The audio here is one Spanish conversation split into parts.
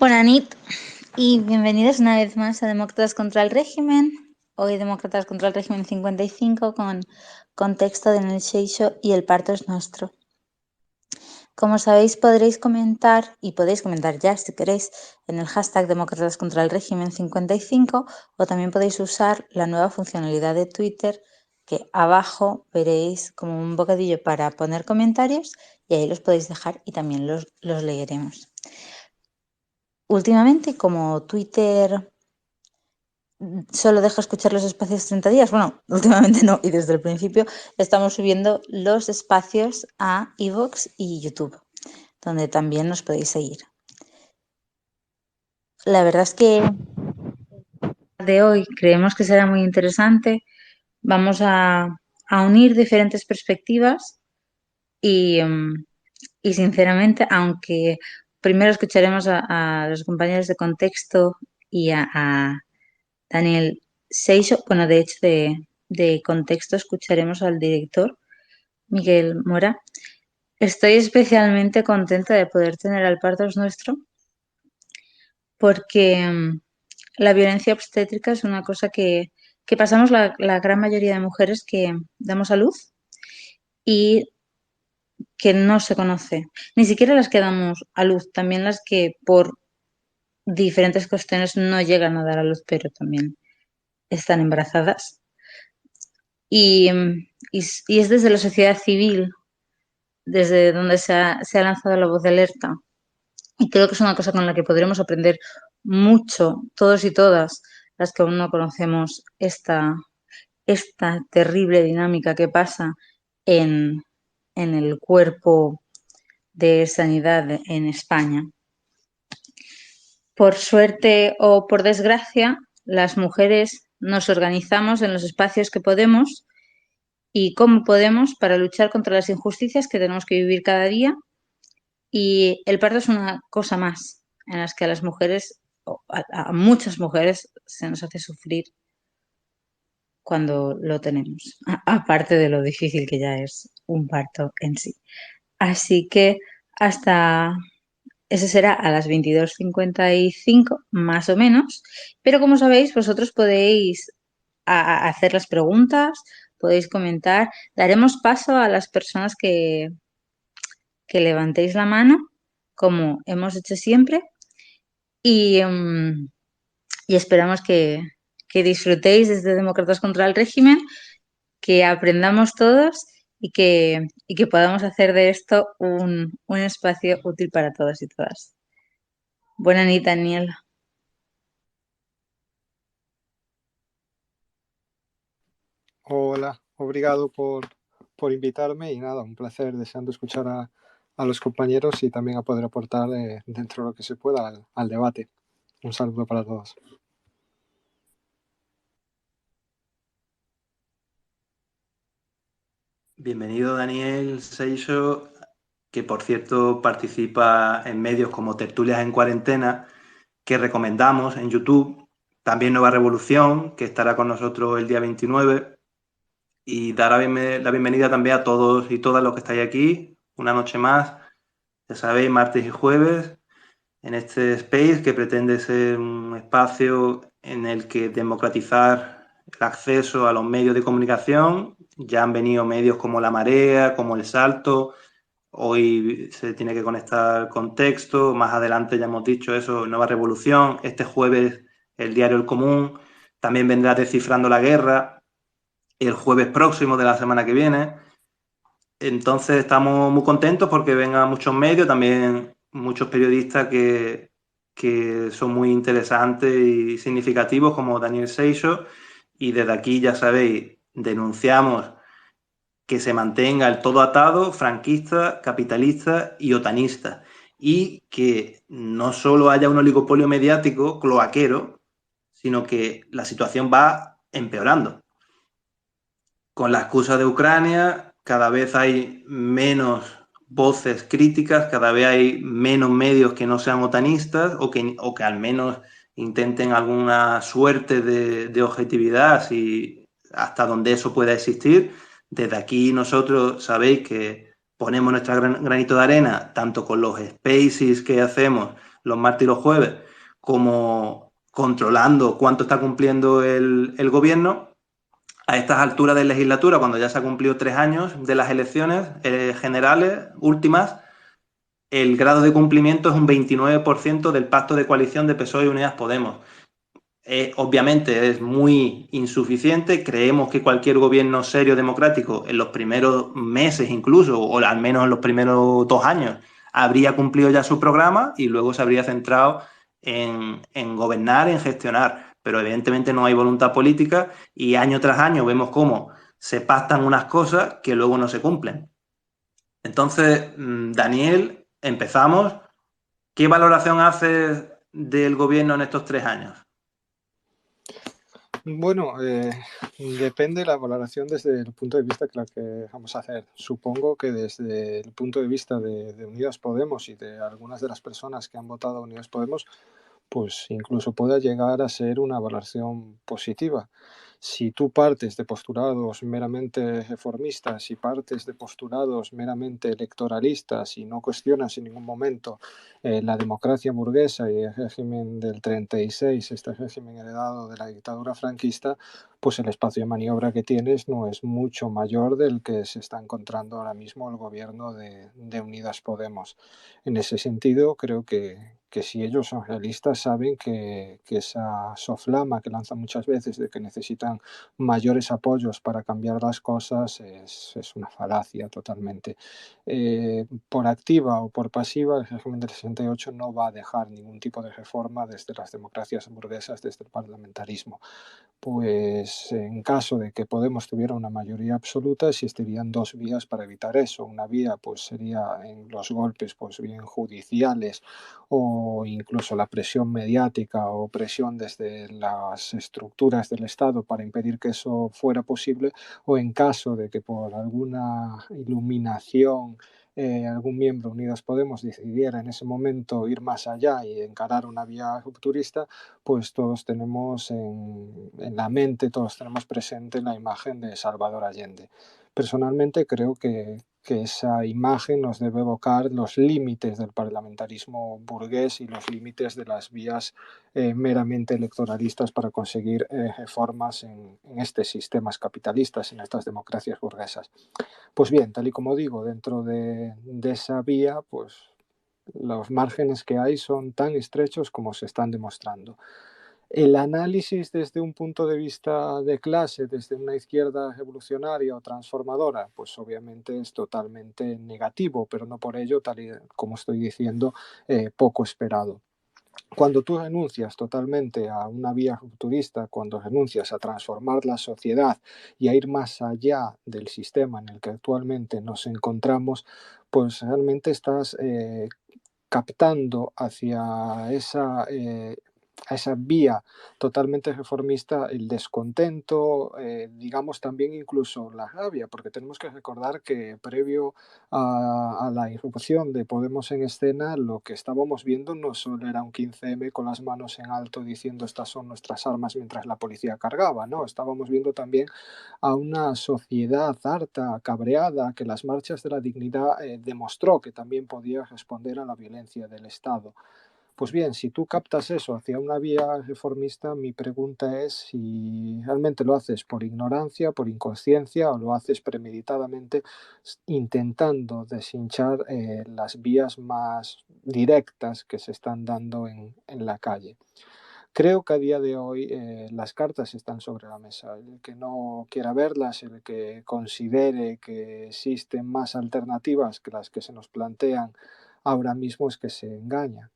Hola, Nit, y bienvenidos una vez más a Demócratas contra el Régimen. Hoy Demócratas contra el Régimen 55 con contexto de Daniel Seixo y El parto es nuestro. Como sabéis, podéis comentar ya si queréis en el hashtag Demócratas contra el Régimen 55, o también podéis usar la nueva funcionalidad de Twitter, que abajo veréis como un bocadillo para poner comentarios y ahí los podéis dejar y también los leeremos. Últimamente, como Twitter solo deja escuchar los espacios 30 días, bueno, últimamente no, y desde el principio estamos subiendo los espacios a iVoox y YouTube, donde también nos podéis seguir. La verdad es que de hoy creemos que será muy interesante. Vamos a unir diferentes perspectivas y sinceramente, aunque primero escucharemos a los compañeros de contexto y a Daniel Seixo, bueno, de hecho de contexto escucharemos al director Miguel Mora. Estoy especialmente contenta de poder tener al Parto es Nuestro porque la violencia obstétrica es una cosa que pasamos la gran mayoría de mujeres que damos a luz y que no se conoce. Ni siquiera las que damos a luz, también las que por diferentes cuestiones no llegan a dar a luz, pero también están embarazadas. Y es desde la sociedad civil, desde donde se ha lanzado la voz de alerta. Y creo que es una cosa con la que podremos aprender mucho, todos y todas, las que aún no conocemos esta terrible dinámica que pasa en el cuerpo de sanidad en España. Por suerte o por desgracia, las mujeres nos organizamos en los espacios que podemos y cómo podemos para luchar contra las injusticias que tenemos que vivir cada día. Y el parto es una cosa más en las que a las mujeres, a muchas mujeres, se nos hace sufrir cuando lo tenemos, aparte de lo difícil que ya es un parto en sí. Así que hasta ese será a las 22:55 más o menos, pero como sabéis, vosotros podéis hacer las preguntas, podéis comentar, daremos paso a las personas que levantéis la mano, como hemos hecho siempre, y, y esperamos que disfrutéis desde Demócratas contra el Régimen, que aprendamos todos y que podamos hacer de esto un espacio útil para todos y todas. Buena nit, Daniel. Hola, obrigado por invitarme y nada, un placer, deseando escuchar a los compañeros y también a poder aportar dentro de lo que se pueda al debate. Un saludo para todos. Bienvenido Daniel Seixo, que por cierto participa en medios como Tertulias en Cuarentena, que recomendamos en YouTube. También Nueva Revolución, que estará con nosotros el día 29. Y dar la bienvenida también a todos y todas los que estáis aquí, una noche más, ya sabéis, martes y jueves, en este space que pretende ser un espacio en el que democratizar el acceso a los medios de comunicación. Ya han venido medios como La Marea, como El Salto. Hoy se tiene que conectar contexto. Más adelante ya hemos dicho eso, Nueva Revolución. Este jueves el diario El Común. También vendrá Descifrando la Guerra el jueves próximo de la semana que viene. Entonces estamos muy contentos porque vengan muchos medios, también muchos periodistas que son muy interesantes y significativos, como Daniel Seixo. Y desde aquí, ya sabéis, denunciamos que se mantenga el todo atado, franquista, capitalista y otanista. Y que no solo haya un oligopolio mediático cloaquero, sino que la situación va empeorando. Con la excusa de Ucrania, cada vez hay menos voces críticas, cada vez hay menos medios que no sean otanistas o que al menos intenten alguna suerte de objetividad, si hasta donde eso pueda existir. Desde aquí nosotros sabéis que ponemos nuestro granito de arena, tanto con los spaces que hacemos los martes y los jueves, como controlando cuánto está cumpliendo el gobierno. A estas alturas de legislatura, cuando ya se ha cumplido 3 años de las elecciones generales últimas, el grado de cumplimiento es un 29% del pacto de coalición de PSOE y Unidas Podemos. Obviamente es muy insuficiente. Creemos que cualquier gobierno serio democrático en los primeros meses incluso, o al menos en los primeros 2 años, habría cumplido ya su programa y luego se habría centrado en gobernar, en gestionar. Pero evidentemente no hay voluntad política y año tras año vemos cómo se pactan unas cosas que luego no se cumplen. Entonces, Daniel, empezamos. ¿Qué valoración haces del gobierno en estos 3 años? Bueno, depende de la valoración desde el punto de vista que la que vamos a hacer. Supongo que desde el punto de vista de Unidas Podemos y de algunas de las personas que han votado a Unidas Podemos, pues incluso pueda llegar a ser una valoración positiva. Si tú partes de postulados meramente reformistas y partes de postulados meramente electoralistas y no cuestionas en ningún momento la democracia burguesa y el régimen del 36, este régimen heredado de la dictadura franquista, pues el espacio de maniobra que tienes no es mucho mayor del que se está encontrando ahora mismo el gobierno de Unidas Podemos. En ese sentido, creo que si ellos son realistas saben que esa soflama que lanzan muchas veces de que necesitan mayores apoyos para cambiar las cosas es una falacia totalmente. Por activa o por pasiva, el régimen del 68 no va a dejar ningún tipo de reforma desde las democracias burguesas, desde el parlamentarismo. Pues en caso de que Podemos tuviera una mayoría absoluta, existirían dos vías para evitar eso. Una vía pues sería en los golpes pues bien judiciales o incluso la presión mediática o presión desde las estructuras del Estado para impedir que eso fuera posible, o en caso de que por alguna iluminación algún miembro de Unidas Podemos decidiera en ese momento ir más allá y encarar una vía rupturista, pues todos tenemos en la mente, todos tenemos presente la imagen de Salvador Allende. Personalmente creo que esa imagen nos debe evocar los límites del parlamentarismo burgués y los límites de las vías meramente electoralistas para conseguir reformas en estos sistemas capitalistas, en estas democracias burguesas. Pues bien, tal y como digo, dentro de esa vía, pues los márgenes que hay son tan estrechos como se están demostrando. El análisis desde un punto de vista de clase, desde una izquierda revolucionaria o transformadora, pues obviamente es totalmente negativo, pero no por ello, tal y como estoy diciendo, poco esperado. Cuando tú renuncias totalmente a una vía rupturista, cuando renuncias a transformar la sociedad y a ir más allá del sistema en el que actualmente nos encontramos, pues realmente estás captando hacia a esa vía totalmente reformista el descontento, digamos también incluso la rabia, porque tenemos que recordar que previo a la irrupción de Podemos en escena, lo que estábamos viendo no solo era un 15M con las manos en alto diciendo estas son nuestras armas mientras la policía cargaba, ¿no? Estábamos viendo también a una sociedad harta, cabreada, que las marchas de la dignidad demostró que también podía responder a la violencia del Estado. Pues bien, si tú captas eso hacia una vía reformista, mi pregunta es si realmente lo haces por ignorancia, por inconsciencia o lo haces premeditadamente intentando deshinchar las vías más directas que se están dando en la calle. Creo que a día de hoy las cartas están sobre la mesa. El que no quiera verlas, el que considere que existen más alternativas que las que se nos plantean ahora mismo es que se engaña.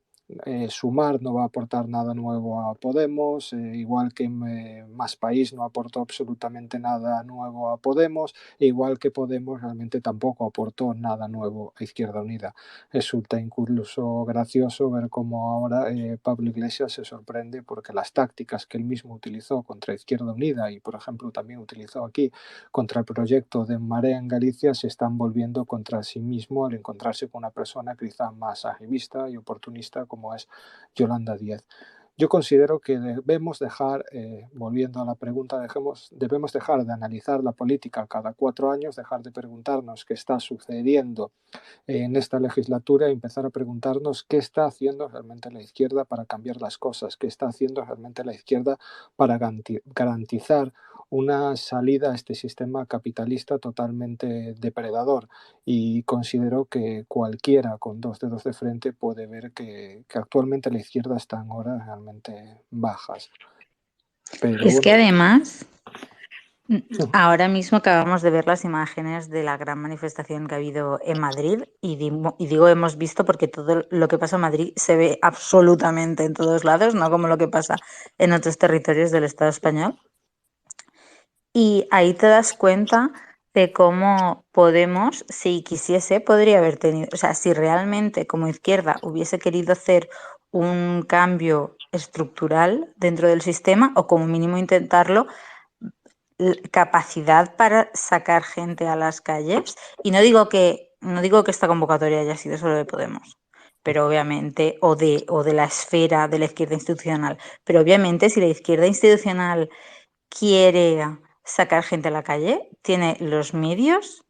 Sumar no va a aportar nada nuevo a Podemos, igual que Más País no aportó absolutamente nada nuevo a Podemos, e igual que Podemos realmente tampoco aportó nada nuevo a Izquierda Unida. Resulta incluso gracioso ver cómo ahora Pablo Iglesias se sorprende porque las tácticas que él mismo utilizó contra Izquierda Unida y, por ejemplo, también utilizó aquí contra el proyecto de Marea en Galicia se están volviendo contra sí mismo al encontrarse con una persona quizá más arribista y oportunista como es Yolanda Díaz. Yo considero que debemos dejar, volviendo a la pregunta, debemos dejar de analizar la política cada 4 años, dejar de preguntarnos qué está sucediendo en esta legislatura y empezar a preguntarnos qué está haciendo realmente la izquierda para cambiar las cosas, qué está haciendo realmente la izquierda para garantizar una salida a este sistema capitalista totalmente depredador. Y considero que cualquiera con dos dedos de frente puede ver que actualmente la izquierda está en horas realmente bajas. Pero Es que bueno, además, ahora mismo acabamos de ver las imágenes de la gran manifestación que ha habido en Madrid y digo hemos visto porque todo lo que pasa en Madrid se ve absolutamente en todos lados, no como lo que pasa en otros territorios del Estado español. Y ahí te das cuenta de cómo Podemos, si quisiese, podría haber tenido, o sea, si realmente como izquierda hubiese querido hacer un cambio estructural dentro del sistema o como mínimo intentarlo, capacidad para sacar gente a las calles. Y no digo que esta convocatoria haya sido solo de Podemos, pero obviamente, o de la esfera de la izquierda institucional, pero obviamente si la izquierda institucional quiere sacar gente a la calle, tiene los medios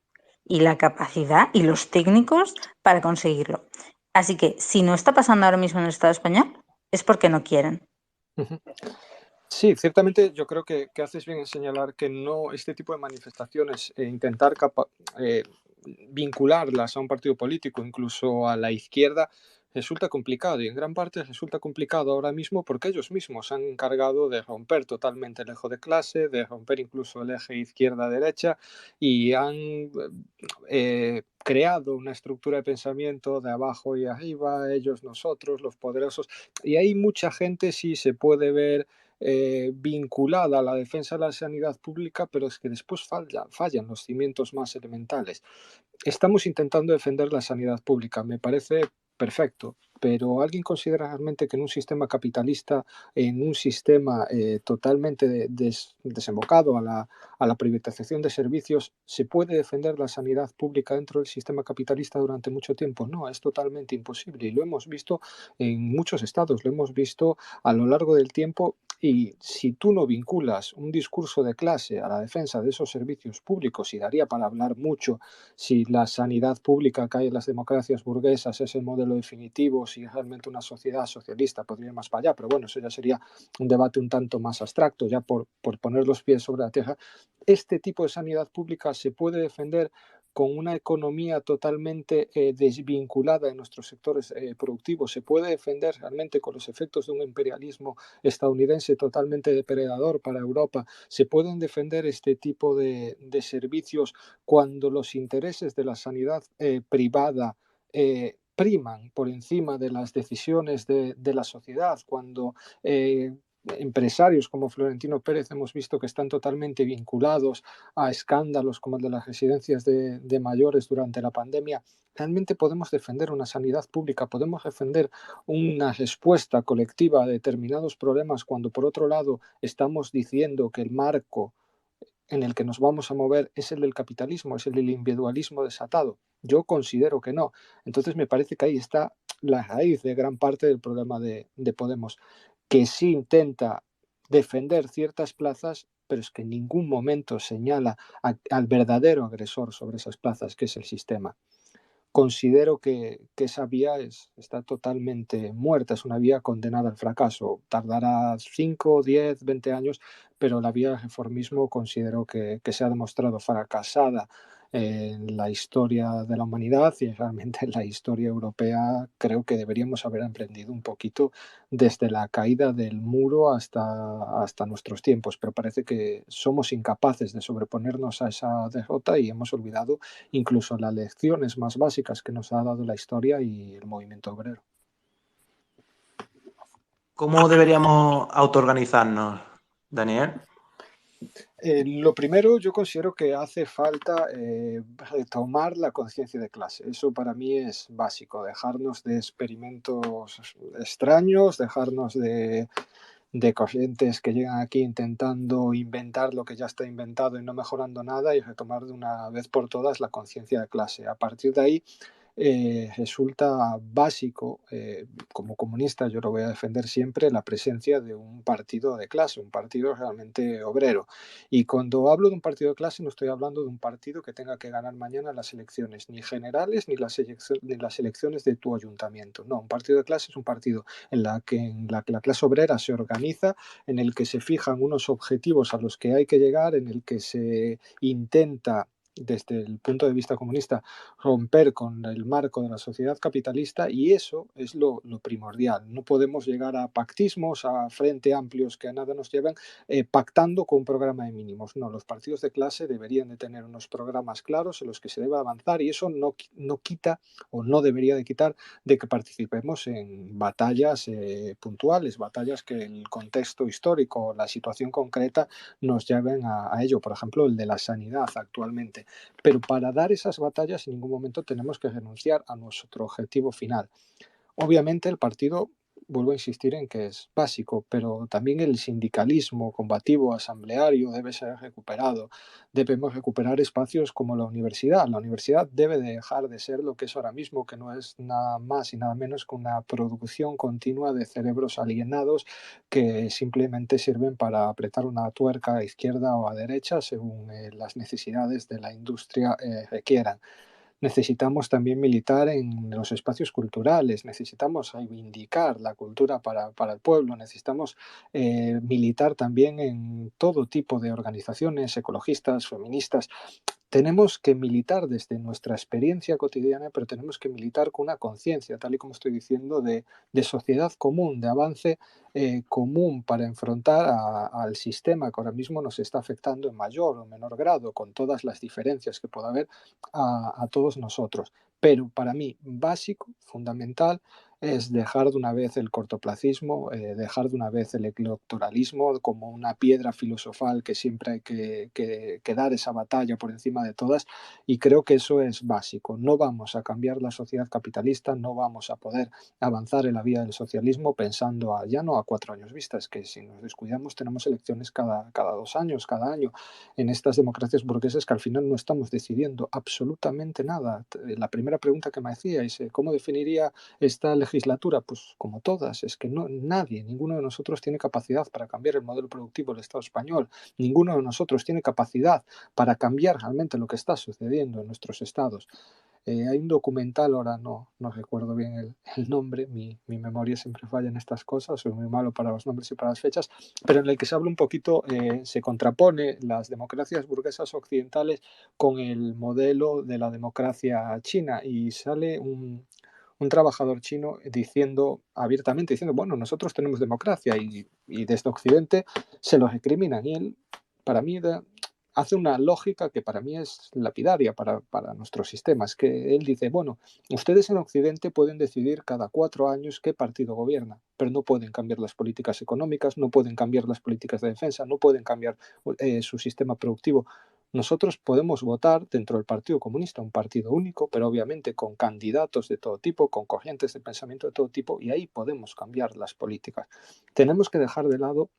y la capacidad y los técnicos para conseguirlo. Así que si no está pasando ahora mismo en el Estado español, es porque no quieren. sí, ciertamente yo creo que haces bien en señalar que no este tipo de manifestaciones, intentar vincularlas a un partido político, incluso a la izquierda, resulta complicado y en gran parte resulta complicado ahora mismo porque ellos mismos se han encargado de romper totalmente el eje de clase, de romper incluso el eje izquierda-derecha y han creado una estructura de pensamiento de abajo y arriba, ellos, nosotros, los poderosos, y hay mucha gente, sí se puede ver vinculada a la defensa de la sanidad pública, pero es que después fallan los cimientos más elementales. Estamos intentando defender la sanidad pública, me parece perfecto, pero ¿alguien considera realmente que en un sistema capitalista, en un sistema totalmente desembocado a la privatización de servicios, se puede defender la sanidad pública dentro del sistema capitalista durante mucho tiempo? No, es totalmente imposible y lo hemos visto en muchos estados, lo hemos visto a lo largo del tiempo. Y si tú no vinculas un discurso de clase a la defensa de esos servicios públicos, y daría para hablar mucho si la sanidad pública que hay en las democracias burguesas es el modelo definitivo, si realmente una sociedad socialista podría ir más para allá, pero bueno, eso ya sería un debate un tanto más abstracto, ya por poner los pies sobre la tierra. Este tipo de sanidad pública se puede defender con una economía totalmente desvinculada de nuestros sectores productivos. Se puede defender realmente con los efectos de un imperialismo estadounidense totalmente depredador para Europa. Se pueden defender este tipo de servicios cuando los intereses de la sanidad privada priman por encima de las decisiones de la sociedad, cuando empresarios como Florentino Pérez hemos visto que están totalmente vinculados a escándalos como el de las residencias de mayores durante la pandemia. Realmente podemos defender una sanidad pública, podemos defender una respuesta colectiva a determinados problemas cuando por otro lado estamos diciendo que el marco en el que nos vamos a mover es el del capitalismo, es el del individualismo desatado. Yo considero que no. Entonces me parece que ahí está la raíz de gran parte del problema de Podemos, que sí intenta defender ciertas plazas, pero es que en ningún momento señala al verdadero agresor sobre esas plazas, que es el sistema. Considero que esa vía está totalmente muerta, es una vía condenada al fracaso. Tardará 5, 10, 20 años, pero la vía del reformismo considero que se ha demostrado fracasada en la historia de la humanidad y realmente en la historia europea. Creo que deberíamos haber aprendido un poquito desde la caída del muro hasta nuestros tiempos, pero parece que somos incapaces de sobreponernos a esa derrota y hemos olvidado incluso las lecciones más básicas que nos ha dado la historia y el movimiento obrero. ¿Cómo deberíamos autoorganizarnos, Daniel? Lo primero, yo considero que hace falta retomar la conciencia de clase. Eso para mí es básico, dejarnos de experimentos extraños, dejarnos de corrientes que llegan aquí intentando inventar lo que ya está inventado y no mejorando nada y retomar de una vez por todas la conciencia de clase. A partir de ahí, resulta básico, como comunista yo lo voy a defender siempre, la presencia de un partido de clase, un partido realmente obrero. Y cuando hablo de un partido de clase no estoy hablando de un partido que tenga que ganar mañana las elecciones, ni generales ni las elecciones de tu ayuntamiento. No, un partido de clase es un partido en la que la clase obrera se organiza, en el que se fijan unos objetivos a los que hay que llegar, en el que se intenta desde el punto de vista comunista, romper con el marco de la sociedad capitalista, y eso es lo primordial. No podemos llegar a pactismos, a frente amplios que a nada nos llevan, pactando con un programa de mínimos. No, los partidos de clase deberían de tener unos programas claros en los que se debe avanzar, y eso no quita o no debería de quitar de que participemos en batallas puntuales, batallas que el contexto histórico, la situación concreta nos lleven a ello. Por ejemplo, el de la sanidad actualmente. Pero para dar esas batallas en ningún momento tenemos que renunciar a nuestro objetivo final. Obviamente el partido, vuelvo a insistir en que es básico, pero también el sindicalismo combativo, asambleario debe ser recuperado. Debemos recuperar espacios como la universidad. La universidad debe dejar de ser lo que es ahora mismo, que no es nada más y nada menos que una producción continua de cerebros alienados que simplemente sirven para apretar una tuerca a izquierda o a derecha según las necesidades de la industria requieran. Necesitamos también militar en los espacios culturales, necesitamos reivindicar la cultura para el pueblo, necesitamos militar también en todo tipo de organizaciones ecologistas, feministas. Tenemos que militar desde nuestra experiencia cotidiana, pero tenemos que militar con una conciencia, tal y como estoy diciendo, de sociedad común, de avance común para enfrentar al sistema que ahora mismo nos está afectando en mayor o menor grado, con todas las diferencias que pueda haber a todos nosotros. Pero para mí, básico, fundamental, es dejar de una vez el cortoplacismo, dejar de una vez el electoralismo como una piedra filosofal que siempre hay que dar esa batalla por encima de todas, y creo que eso es básico. No vamos a cambiar la sociedad capitalista, no vamos a poder avanzar en la vía del socialismo pensando ya no a 4 años vista, es que si nos descuidamos tenemos elecciones cada 2 años, cada año, en estas democracias burguesas que al final no estamos decidiendo absolutamente nada. La primera pregunta que me hacía es ¿cómo definiría esta legislatura? Pues como todas, es que nadie, ninguno de nosotros tiene capacidad para cambiar el modelo productivo del Estado español, ninguno de nosotros tiene capacidad para cambiar realmente lo que está sucediendo en nuestros estados. Hay un documental, ahora no recuerdo bien el nombre, mi memoria siempre falla en estas cosas, soy muy malo para los nombres y para las fechas, pero en el que se habla un poquito, se contrapone las democracias burguesas occidentales con el modelo de la democracia china, y sale un trabajador chino abiertamente diciendo, bueno, nosotros tenemos democracia y desde Occidente se lo recriminan, y él, para mí, hace una lógica que para mí es lapidaria para nuestro sistema. Es que él dice, bueno, ustedes en Occidente pueden decidir cada 4 años qué partido gobierna, pero no pueden cambiar las políticas económicas, no pueden cambiar las políticas de defensa, no pueden cambiar su sistema productivo. Nosotros podemos votar dentro del Partido Comunista, un partido único, pero obviamente con candidatos de todo tipo, con corrientes de pensamiento de todo tipo, y ahí podemos cambiar las políticas. Tenemos que dejar de lado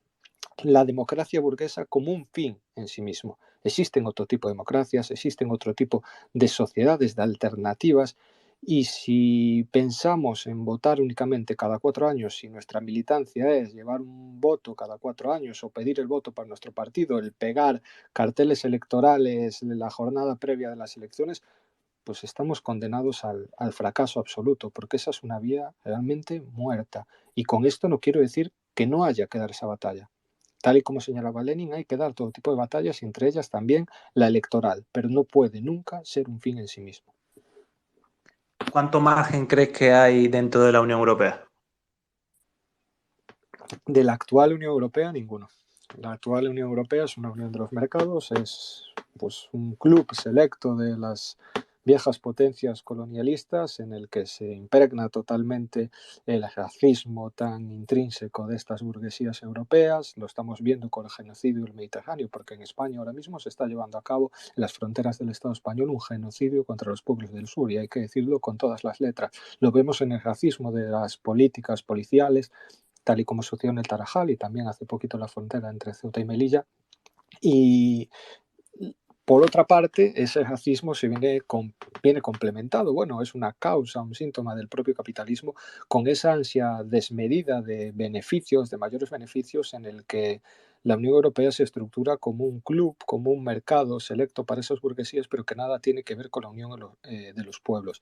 la democracia burguesa como un fin en sí mismo. Existen otro tipo de democracias, existen otro tipo de sociedades, de alternativas, y si pensamos en votar únicamente cada 4 años, si nuestra militancia es llevar un voto cada 4 años o pedir el voto para nuestro partido, el pegar carteles electorales en la jornada previa de las elecciones, pues estamos condenados al fracaso absoluto, porque esa es una vía realmente muerta. Y con esto no quiero decir que no haya que dar esa batalla. Tal y como señalaba Lenin, hay que dar todo tipo de batallas, entre ellas también la electoral, pero no puede nunca ser un fin en sí mismo. ¿Cuánto margen crees que hay dentro de la Unión Europea? De la actual Unión Europea, ninguno. La actual Unión Europea es una unión de los mercados, es pues un club selecto de las viejas potencias colonialistas en el que se impregna totalmente el racismo tan intrínseco de estas burguesías europeas. Lo estamos viendo con el genocidio del Mediterráneo, porque en España ahora mismo se está llevando a cabo en las fronteras del Estado español un genocidio contra los pueblos del sur, y hay que decirlo con todas las letras. Lo vemos en el racismo de las políticas policiales, tal y como sucedió en el Tarajal y también hace poquito en la frontera entre Ceuta y Melilla. Y Por otra parte, ese racismo viene complementado, bueno, es una causa, un síntoma del propio capitalismo, con esa ansia desmedida de beneficios, de mayores beneficios, en el que la Unión Europea se estructura como un club, como un mercado selecto para esas burguesías, pero que nada tiene que ver con la unión de los pueblos.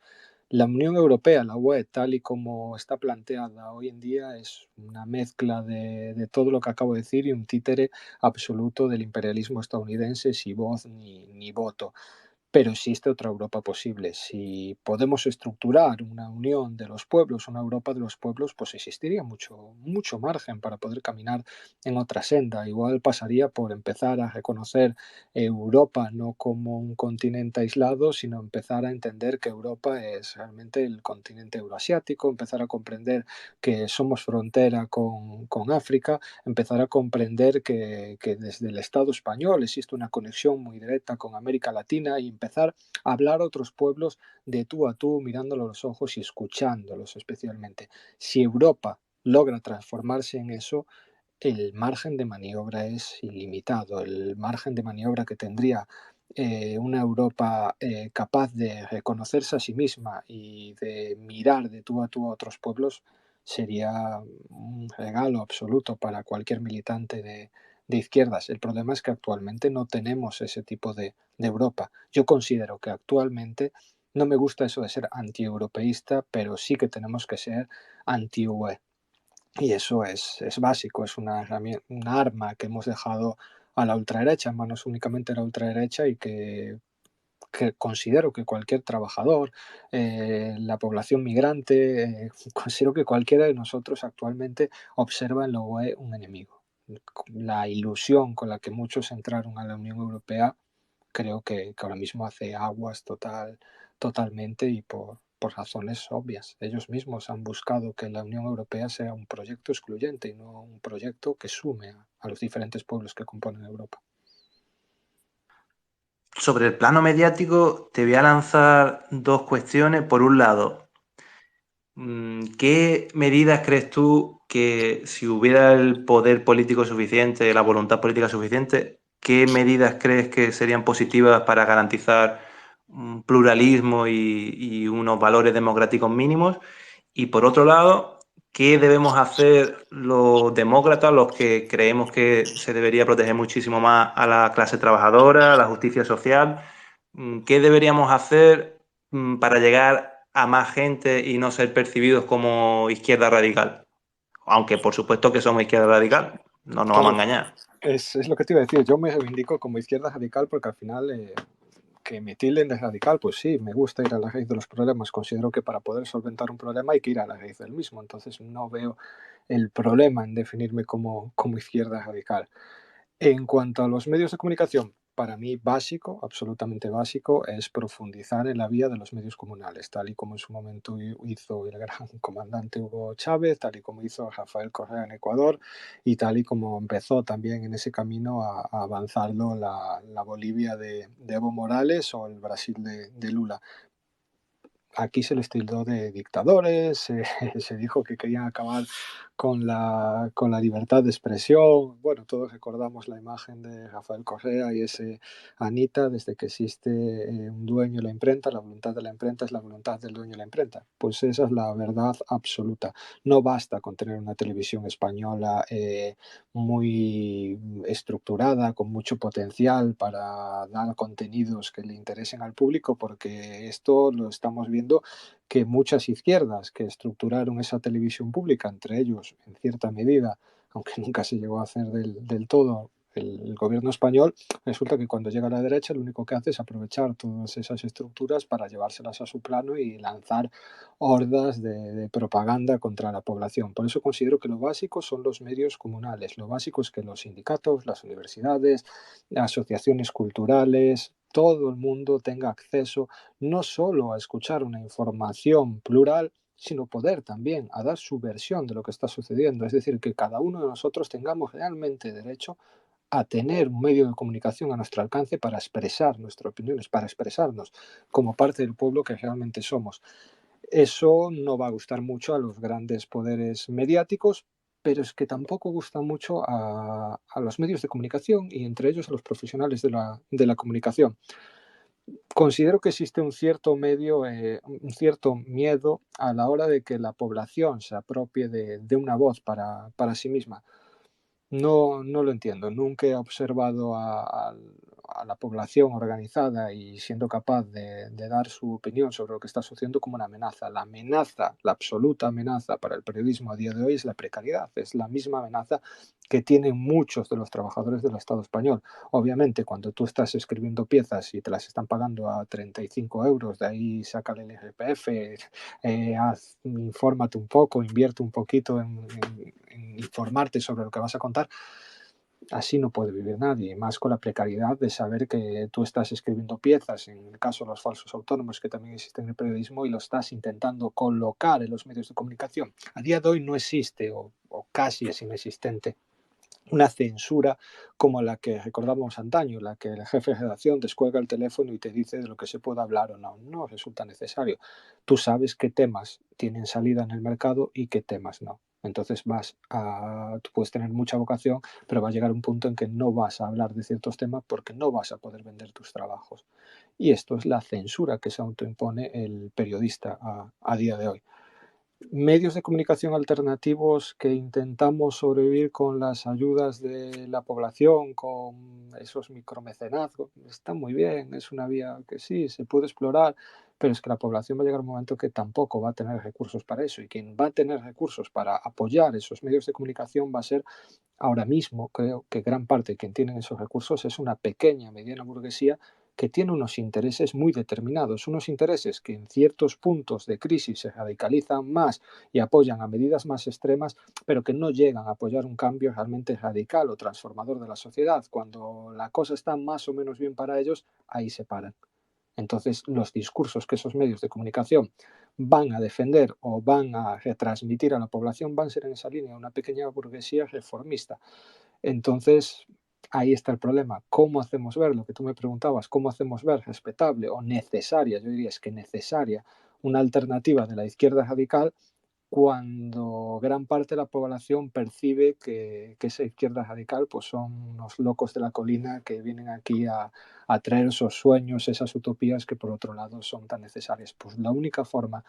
La Unión Europea, la UE, tal y como está planteada hoy en día, es una mezcla de todo lo que acabo de decir y un títere absoluto del imperialismo estadounidense, sin voz ni voto. Pero existe otra Europa posible. Si podemos estructurar una unión de los pueblos, una Europa de los pueblos, pues existiría mucho margen para poder caminar en otra senda. Igual pasaría por empezar a reconocer Europa no como un continente aislado, sino empezar a entender que Europa es realmente el continente euroasiático, empezar a comprender que somos frontera con África, empezar a comprender que desde el Estado español existe una conexión muy directa con América Latina y empezar a hablar a otros pueblos de tú a tú, mirándolos a los ojos y escuchándolos especialmente. Si Europa logra transformarse en eso, el margen de maniobra es ilimitado. El margen de maniobra que tendría una Europa capaz de reconocerse a sí misma y de mirar de tú a otros pueblos sería un regalo absoluto para cualquier militante de izquierdas. El problema es que actualmente no tenemos ese tipo de Europa. Yo considero que actualmente, no me gusta eso de ser antieuropeísta, pero sí que tenemos que ser anti-UE. Y eso es básico, es una herramienta, un arma que hemos dejado a la ultraderecha, en manos únicamente de la ultraderecha, y que considero que cualquier trabajador, la población migrante, considero que cualquiera de nosotros actualmente observa en la UE un enemigo. La ilusión con la que muchos entraron a la Unión Europea creo que ahora mismo hace aguas totalmente y por razones obvias. Ellos mismos han buscado que la Unión Europea sea un proyecto excluyente y no un proyecto que sume a los diferentes pueblos que componen Europa. Sobre el plano mediático, te voy a lanzar dos cuestiones. Por un lado, ¿qué medidas crees tú que si hubiera el poder político suficiente, la voluntad política suficiente, qué medidas crees que serían positivas para garantizar un pluralismo y unos valores democráticos mínimos? Y por otro lado, ¿qué debemos hacer los demócratas, los que creemos que se debería proteger muchísimo más a la clase trabajadora, a la justicia social? ¿Qué deberíamos hacer para llegar a más gente y no ser percibidos como izquierda radical? Aunque por supuesto que somos izquierda radical, no nos vamos a Claro, engañar. es lo que te iba a decir. Yo me reivindico como izquierda radical porque al final que me tilden de radical, pues sí, me gusta ir a la raíz de los problemas. Considero que para poder solventar un problema hay que ir a la raíz del mismo. Entonces no veo el problema en definirme como izquierda radical. En cuanto a los medios de comunicación, para mí básico, absolutamente básico, es profundizar en la vía de los medios comunales, tal y como en su momento hizo el gran comandante Hugo Chávez, tal y como hizo Rafael Correa en Ecuador y tal y como empezó también en ese camino a avanzarlo la Bolivia de Evo Morales o el Brasil de Lula. Aquí se les tildó de dictadores, se dijo que querían acabar con la libertad de expresión. Bueno, todos recordamos la imagen de Rafael Correa y ese Anita, desde que existe un dueño de la imprenta, la voluntad de la imprenta es la voluntad del dueño de la imprenta. Pues esa es la verdad absoluta. No basta con tener una televisión española muy estructurada, con mucho potencial para dar contenidos que le interesen al público, porque esto lo estamos viendo que muchas izquierdas que estructuraron esa televisión pública, entre ellos, en cierta medida, aunque nunca se llegó a hacer del todo, el gobierno español, resulta que cuando llega a la derecha lo único que hace es aprovechar todas esas estructuras para llevárselas a su plano y lanzar hordas de propaganda contra la población. Por eso considero que lo básico son los medios comunales. Lo básico es que los sindicatos, las universidades, asociaciones culturales, todo el mundo tenga acceso no solo a escuchar una información plural, sino poder también a dar su versión de lo que está sucediendo. Es decir, que cada uno de nosotros tengamos realmente derecho a tener un medio de comunicación a nuestro alcance para expresar nuestras opiniones, para expresarnos como parte del pueblo que realmente somos. Eso no va a gustar mucho a los grandes poderes mediáticos, pero es que tampoco gusta mucho a los medios de comunicación y entre ellos a los profesionales de la comunicación. Considero que existe un cierto un cierto miedo a la hora de que la población se apropie de una voz para sí misma. No lo entiendo. Nunca he observado a la población organizada y siendo capaz de dar su opinión sobre lo que está sucediendo como una amenaza. La amenaza, la absoluta amenaza para el periodismo a día de hoy es la precariedad. Es la misma amenaza que tienen muchos de los trabajadores del Estado español. Obviamente, cuando tú estás escribiendo piezas y te las están pagando a 35 euros, de ahí sácale el IRPF, infórmate un poco, invierte un poquito en informarte sobre lo que vas a contar. Así no puede vivir nadie, más con la precariedad de saber que tú estás escribiendo piezas, en el caso de los falsos autónomos que también existen en el periodismo, y lo estás intentando colocar en los medios de comunicación. A día de hoy no existe, o casi es inexistente, una censura como la que recordamos antaño, la que el jefe de redacción descuelga el teléfono y te dice de lo que se puede hablar o no. No resulta necesario. Tú sabes qué temas tienen salida en el mercado y qué temas no. Entonces tú puedes tener mucha vocación, pero va a llegar un punto en que no vas a hablar de ciertos temas porque no vas a poder vender tus trabajos. Y esto es la censura que se autoimpone el periodista a día de hoy. Medios de comunicación alternativos que intentamos sobrevivir con las ayudas de la población, con esos micromecenazgos, está muy bien, es una vía que sí, se puede explorar, pero es que la población va a llegar un momento que tampoco va a tener recursos para eso, y quien va a tener recursos para apoyar esos medios de comunicación va a ser, ahora mismo, creo que gran parte de quien tiene esos recursos es una pequeña, mediana burguesía que tiene unos intereses muy determinados, unos intereses que en ciertos puntos de crisis se radicalizan más y apoyan a medidas más extremas, pero que no llegan a apoyar un cambio realmente radical o transformador de la sociedad. Cuando la cosa está más o menos bien para ellos, ahí se paran. Entonces, los discursos que esos medios de comunicación van a defender o van a retransmitir a la población van a ser en esa línea, una pequeña burguesía reformista. Entonces, ahí está el problema. ¿Cómo hacemos ver lo que tú me preguntabas? ¿Cómo hacemos ver respetable o necesaria, yo diría es que necesaria, una alternativa de la izquierda radical cuando gran parte de la población percibe que esa izquierda radical pues son unos locos de la colina que vienen aquí a traer esos sueños, esas utopías que por otro lado son tan necesarias? Pues la única forma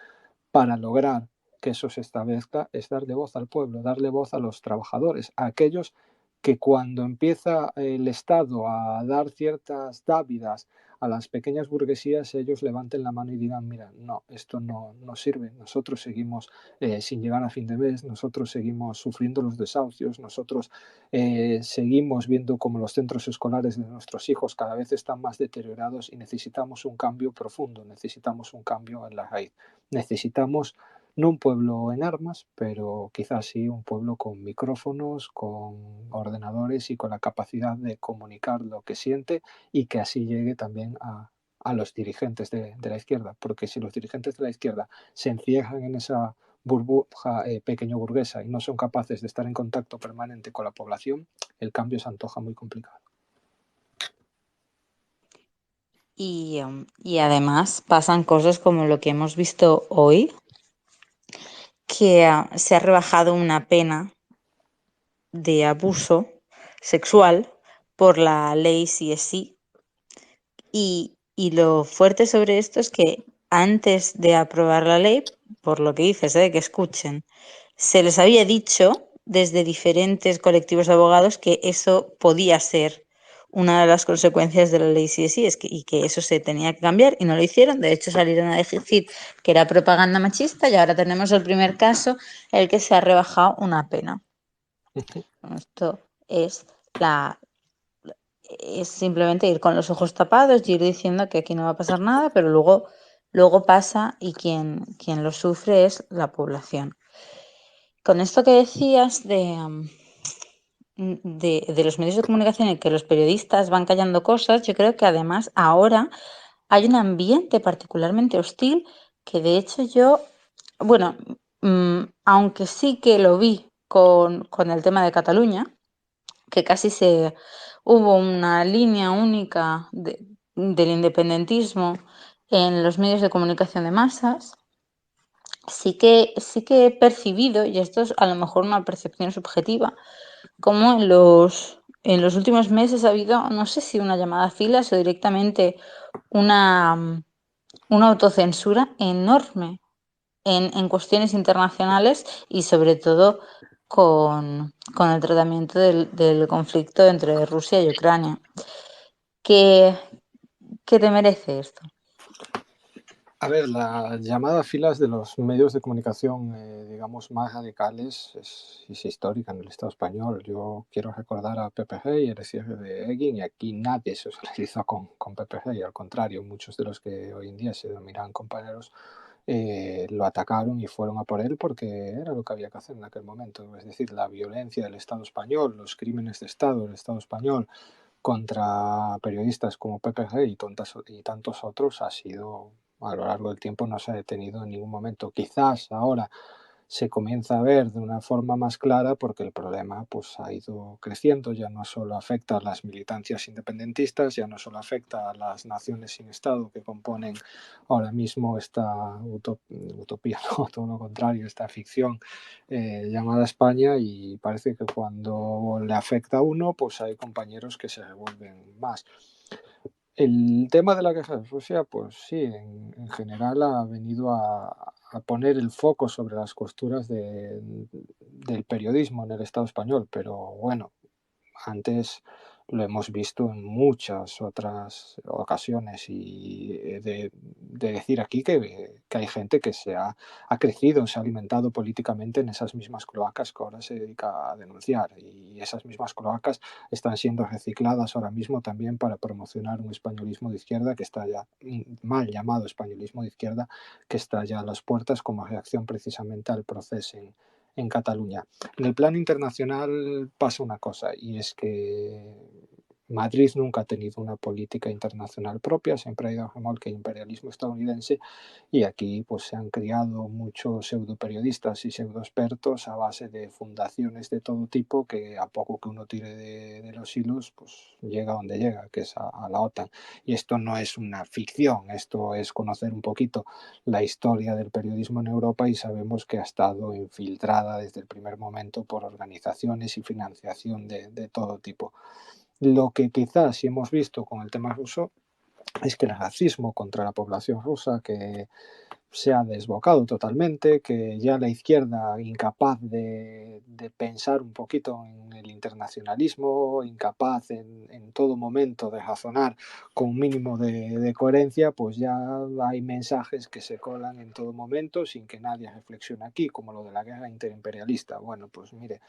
para lograr que eso se establezca es darle voz al pueblo, darle voz a los trabajadores, a aquellos que cuando empieza el Estado a dar ciertas dávidas a las pequeñas burguesías, ellos levanten la mano y digan, mira, no, esto no sirve, nosotros seguimos sin llegar a fin de mes, nosotros seguimos sufriendo los desahucios, nosotros seguimos viendo como los centros escolares de nuestros hijos cada vez están más deteriorados y necesitamos un cambio profundo, necesitamos un cambio en la raíz. Necesitamos no un pueblo en armas, pero quizás sí un pueblo con micrófonos, con ordenadores y con la capacidad de comunicar lo que siente y que así llegue también a los dirigentes de la izquierda. Porque si los dirigentes de la izquierda se encierran en esa burbuja pequeño burguesa y no son capaces de estar en contacto permanente con la población, el cambio se antoja muy complicado. Y además pasan cosas como lo que hemos visto hoy, que se ha rebajado una pena de abuso sexual por la ley CSI. Y lo fuerte sobre esto es que antes de aprobar la ley, por lo que dices, que escuchen, se les había dicho desde diferentes colectivos de abogados que eso podía ser una de las consecuencias de la ley CSI y que eso se tenía que cambiar y no lo hicieron. De hecho, salieron a decir que era propaganda machista y ahora tenemos el primer caso en el que se ha rebajado una pena. Esto es simplemente ir con los ojos tapados y ir diciendo que aquí no va a pasar nada, pero luego pasa y quien lo sufre es la población. Con esto que decías de los medios de comunicación y que los periodistas van callando cosas, yo creo que además ahora hay un ambiente particularmente hostil que de hecho yo, bueno, aunque sí que lo vi con el tema de Cataluña, que casi hubo una línea única del independentismo en los medios de comunicación de masas, sí que he percibido, y esto es a lo mejor una percepción subjetiva, como en los últimos meses ha habido, no sé si una llamada a filas o directamente una, una autocensura enorme en cuestiones internacionales y sobre todo con el tratamiento del conflicto entre Rusia y Ucrania. ¿Qué, qué te merece esto? A ver, la llamada a filas de los medios de comunicación, digamos, más radicales es histórica en el Estado español. Yo quiero recordar a PPG y el cierre de Egin, y aquí nadie se solidarizó con PPG, y al contrario, muchos de los que hoy en día se denominan compañeros lo atacaron y fueron a por él porque era lo que había que hacer en aquel momento. Es decir, la violencia del Estado español, los crímenes de Estado del Estado español contra periodistas como PPG y tantos otros ha sido, a lo largo del tiempo, no se ha detenido en ningún momento. Quizás ahora se comienza a ver de una forma más clara porque el problema pues ha ido creciendo, ya no solo afecta a las militancias independentistas, ya no solo afecta a las naciones sin Estado que componen ahora mismo esta utopía, no, todo lo contrario, esta ficción llamada España, y parece que cuando le afecta a uno pues hay compañeros que se revuelven más. El tema de la guerra de Rusia, pues sí, en general ha venido a poner el foco sobre las costuras del periodismo en el Estado español, pero bueno, antes lo hemos visto en muchas otras ocasiones, y de decir aquí que hay gente que ha crecido, se ha alimentado políticamente en esas mismas cloacas que ahora se dedica a denunciar, y esas mismas cloacas están siendo recicladas ahora mismo también para promocionar un españolismo de izquierda que está ya, mal llamado españolismo de izquierda, que está ya a las puertas como reacción precisamente al proceso en Cataluña. En el plano internacional pasa una cosa, y es que Madrid nunca ha tenido una política internacional propia, siempre ha ido a remolque del imperialismo estadounidense, y aquí pues se han criado muchos pseudoperiodistas y pseudoexpertos a base de fundaciones de todo tipo que, a poco que uno tire de los hilos, pues llega a donde llega, que es a la OTAN. Y esto no es una ficción, esto es conocer un poquito la historia del periodismo en Europa, y sabemos que ha estado infiltrada desde el primer momento por organizaciones y financiación de todo tipo. Lo que quizás sí hemos visto con el tema ruso es que el racismo contra la población rusa, que se ha desbocado totalmente, que ya la izquierda, incapaz de pensar un poquito en el internacionalismo, incapaz en todo momento de razonar con un mínimo de coherencia, pues ya hay mensajes que se colan en todo momento sin que nadie reflexione aquí, como lo de la guerra interimperialista. Bueno, pues mire,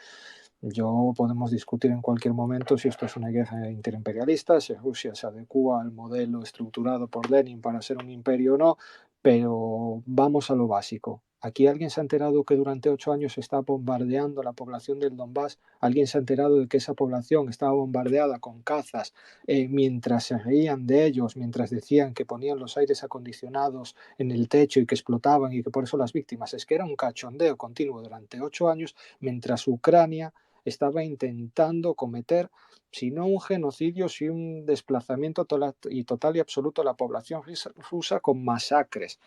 podemos discutir en cualquier momento si esto es una guerra interimperialista, si Rusia se adecua al modelo estructurado por Lenin para ser un imperio o no, pero vamos a lo básico. ¿Aquí alguien se ha enterado que durante 8 años se está bombardeando la población del Donbass? ¿Alguien se ha enterado de que esa población estaba bombardeada con cazas mientras se reían de ellos, mientras decían que ponían los aires acondicionados en el techo y que explotaban y que por eso las víctimas? Es que era un cachondeo continuo durante 8 años, mientras Ucrania estaba intentando cometer, si no un genocidio, sí un desplazamiento total y absoluto de la población rusa con masacres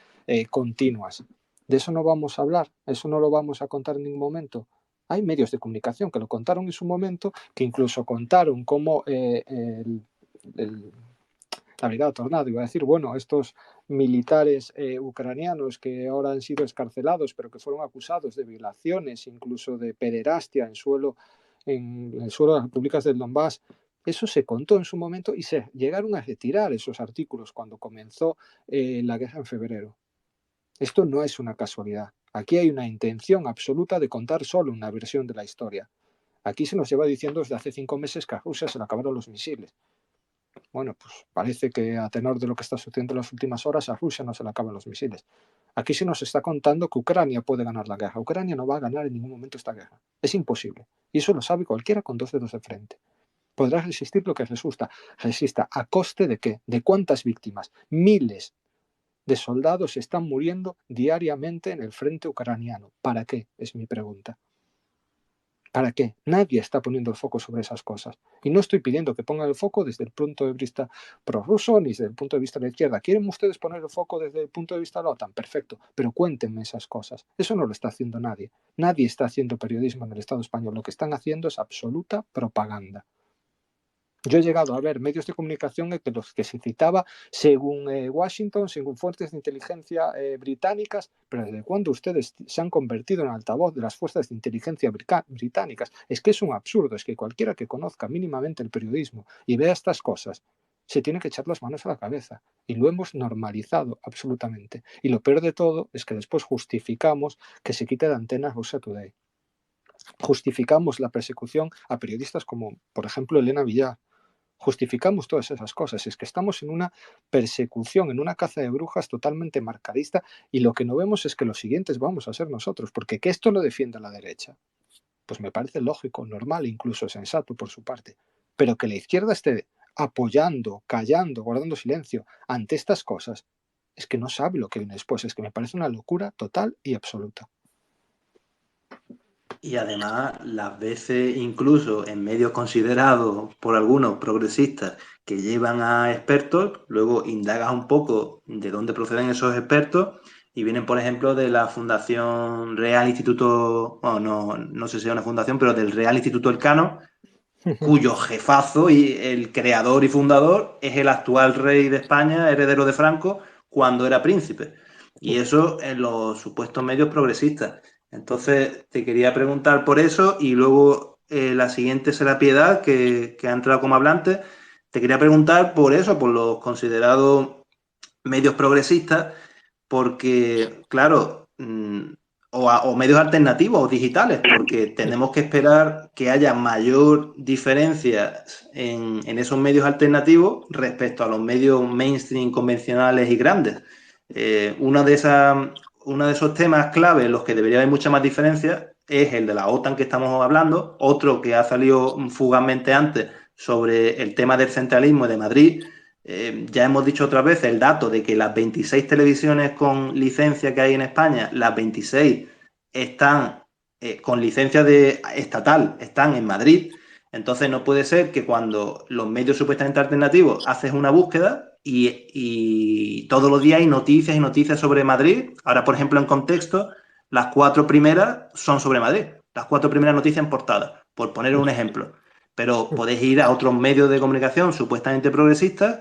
continuas. De eso no vamos a hablar, eso no lo vamos a contar en ningún momento. Hay medios de comunicación que lo contaron en su momento, que incluso contaron cómo la Brigada Tornado iba a decir, bueno, estos militares ucranianos que ahora han sido escarcelados, pero que fueron acusados de violaciones, incluso de pederastia en el suelo de las repúblicas del Donbass. Eso se contó en su momento y se llegaron a retirar esos artículos cuando comenzó la guerra en febrero. Esto no es una casualidad. Aquí hay una intención absoluta de contar solo una versión de la historia. Aquí se nos lleva diciendo desde hace 5 meses que a Rusia se le acabaron los misiles. Bueno, pues parece que, a tenor de lo que está sucediendo en las últimas horas, a Rusia no se le acaban los misiles. Aquí se nos está contando que Ucrania puede ganar la guerra. Ucrania no va a ganar en ningún momento esta guerra. Es imposible. Y eso lo sabe cualquiera con 2 dedos de frente. Podrá resistir lo que resista. ¿A coste de qué? ¿De cuántas víctimas? Miles de soldados están muriendo diariamente en el frente ucraniano. ¿Para qué? Es mi pregunta. ¿Para qué? Nadie está poniendo el foco sobre esas cosas. Y no estoy pidiendo que pongan el foco desde el punto de vista prorruso ni desde el punto de vista de la izquierda. ¿Quieren ustedes poner el foco desde el punto de vista de la OTAN? Perfecto, pero cuéntenme esas cosas. Eso no lo está haciendo nadie. Nadie está haciendo periodismo en el Estado español. Lo que están haciendo es absoluta propaganda. Yo he llegado a ver medios de comunicación en los que se citaba según Washington, según fuentes de inteligencia británicas, pero ¿desde cuándo ustedes se han convertido en altavoz de las fuerzas de inteligencia británicas? Es que es un absurdo, es que cualquiera que conozca mínimamente el periodismo y vea estas cosas, se tiene que echar las manos a la cabeza. Y lo hemos normalizado absolutamente. Y lo peor de todo es que después justificamos que se quite de antenas Russia Today. Justificamos la persecución a periodistas como, por ejemplo, Elena Villar. Justificamos todas esas cosas. Es que estamos en una persecución, en una caza de brujas totalmente marcadista, y lo que no vemos es que los siguientes vamos a ser nosotros, porque que esto lo defienda la derecha, pues me parece lógico, normal, incluso sensato por su parte, pero que la izquierda esté apoyando, callando, guardando silencio ante estas cosas, es que no sabe lo que viene después, es que me parece una locura total y absoluta. Y además, las veces, incluso en medios considerados por algunos progresistas que llevan a expertos, luego indagas un poco de dónde proceden esos expertos y vienen, por ejemplo, de la Fundación Real Instituto, bueno, no sé si es una fundación, pero del Real Instituto Elcano, cuyo jefazo y el creador y fundador es el actual rey de España, heredero de Franco, cuando era príncipe. Y eso en los supuestos medios progresistas. Entonces, te quería preguntar por eso y luego la siguiente será Piedad, que ha entrado como hablante. Te quería preguntar por eso, por los considerados medios progresistas, porque, claro, o medios alternativos o digitales, porque tenemos que esperar que haya mayor diferencia en esos medios alternativos respecto a los medios mainstream convencionales y grandes. Uno de esos temas clave en los que debería haber mucha más diferencia es el de la OTAN que estamos hablando, otro que ha salido fugazmente antes sobre el tema del centralismo de Madrid. Ya hemos dicho otra vez el dato de que las 26 televisiones con licencia que hay en España, las 26 están con licencia estatal, están en Madrid. Entonces no puede ser que cuando los medios supuestamente alternativos haces una búsqueda y todos los días hay noticias y noticias sobre Madrid. Ahora, por ejemplo, en Contexto, las 4 primeras son sobre Madrid. Las 4 primeras noticias en portada, por poner un ejemplo. Pero podés ir a otros medios de comunicación supuestamente progresistas,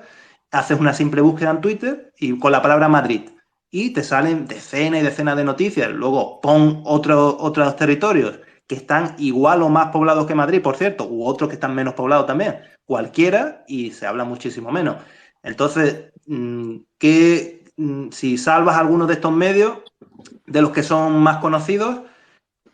haces una simple búsqueda en Twitter y con la palabra Madrid y te salen decenas y decenas de noticias. Luego pon otros territorios que están igual o más poblados que Madrid, por cierto, u otros que están menos poblados también, cualquiera, y se habla muchísimo menos. Entonces, si salvas algunos de estos medios, de los que son más conocidos,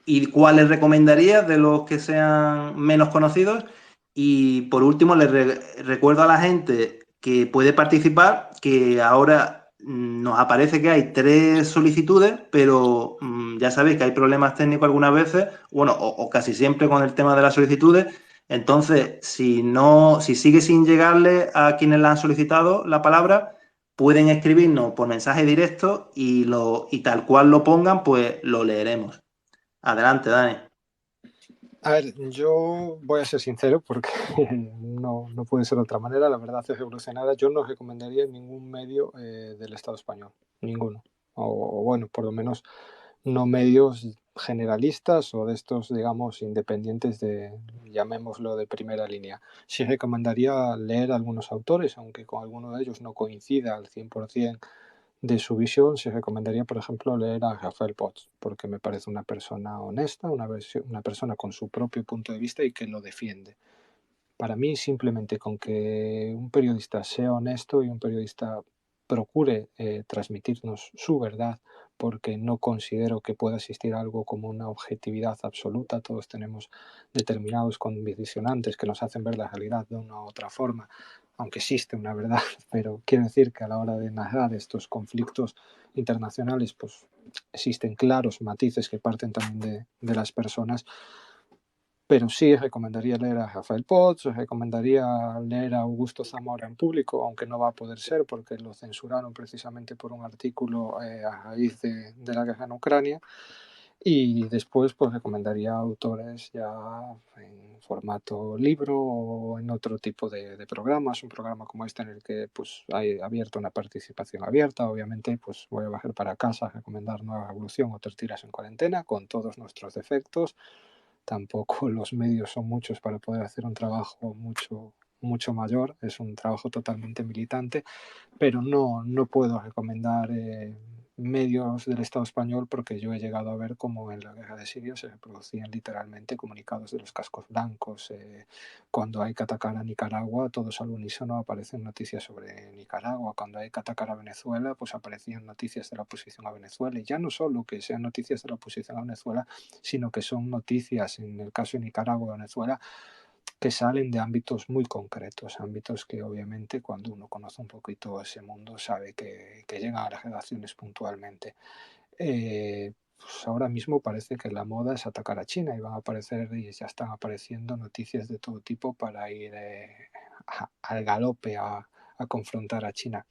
y cuáles recomendarías de los que sean menos conocidos. Y por último, recuerdo a la gente que puede participar que ahora nos aparece que hay 3 solicitudes, pero ya sabéis que hay problemas técnicos algunas veces, bueno, o casi siempre con el tema de las solicitudes. Entonces, si sigue sin llegarle a quienes la han solicitado la palabra, pueden escribirnos por mensaje directo y tal cual lo pongan, pues lo leeremos. Adelante, Dani. A ver, yo voy a ser sincero porque no puede ser de otra manera. La verdad es evolucionada. Yo no recomendaría ningún medio del Estado español, ninguno. O bueno, por lo menos no medios generalistas o de estos, digamos, independientes llamémoslo, de primera línea. Sí recomendaría leer a algunos autores, aunque con alguno de ellos no coincida al 100% de su visión. Se recomendaría, por ejemplo, leer a Rafael Potts, porque me parece una persona honesta, una persona con su propio punto de vista y que lo defiende. Para mí, simplemente con que un periodista sea honesto y un periodista procure transmitirnos su verdad, porque no considero que pueda existir algo como una objetividad absoluta. Todos tenemos determinados condicionantes que nos hacen ver la realidad de una u otra forma, aunque existe una verdad, pero quiero decir que a la hora de narrar estos conflictos internacionales, pues existen claros matices que parten también de las personas. Pero sí recomendaría leer a Rafael Potts, recomendaría leer a Augusto Zamora en público, aunque no va a poder ser porque lo censuraron precisamente por un artículo a raíz de la guerra en Ucrania. Y después pues recomendaría autores ya en formato libro o en otro tipo de programas, un programa como este en el que pues hay abierto una participación abierta. Obviamente pues voy a bajar para casa a recomendar Nueva Revolución o Tertulias en Cuarentena con todos nuestros defectos. Tampoco los medios son muchos para poder hacer un trabajo mucho mayor, es un trabajo totalmente militante, pero no puedo recomendar medios del Estado español porque yo he llegado a ver cómo en la guerra de Siria se producían literalmente comunicados de los cascos blancos. Cuando hay que atacar a Nicaragua, todos al unísono aparecen noticias sobre Nicaragua. Cuando hay que atacar a Venezuela, pues aparecían noticias de la oposición a Venezuela. Y ya no solo que sean noticias de la oposición a Venezuela, sino que son noticias, en el caso de Nicaragua o Venezuela, que salen de ámbitos muy concretos, ámbitos que obviamente cuando uno conoce un poquito ese mundo sabe que llegan a las redacciones puntualmente. Pues ahora mismo parece que la moda es atacar a China y van a aparecer y ya están apareciendo noticias de todo tipo para ir al galope a confrontar a China.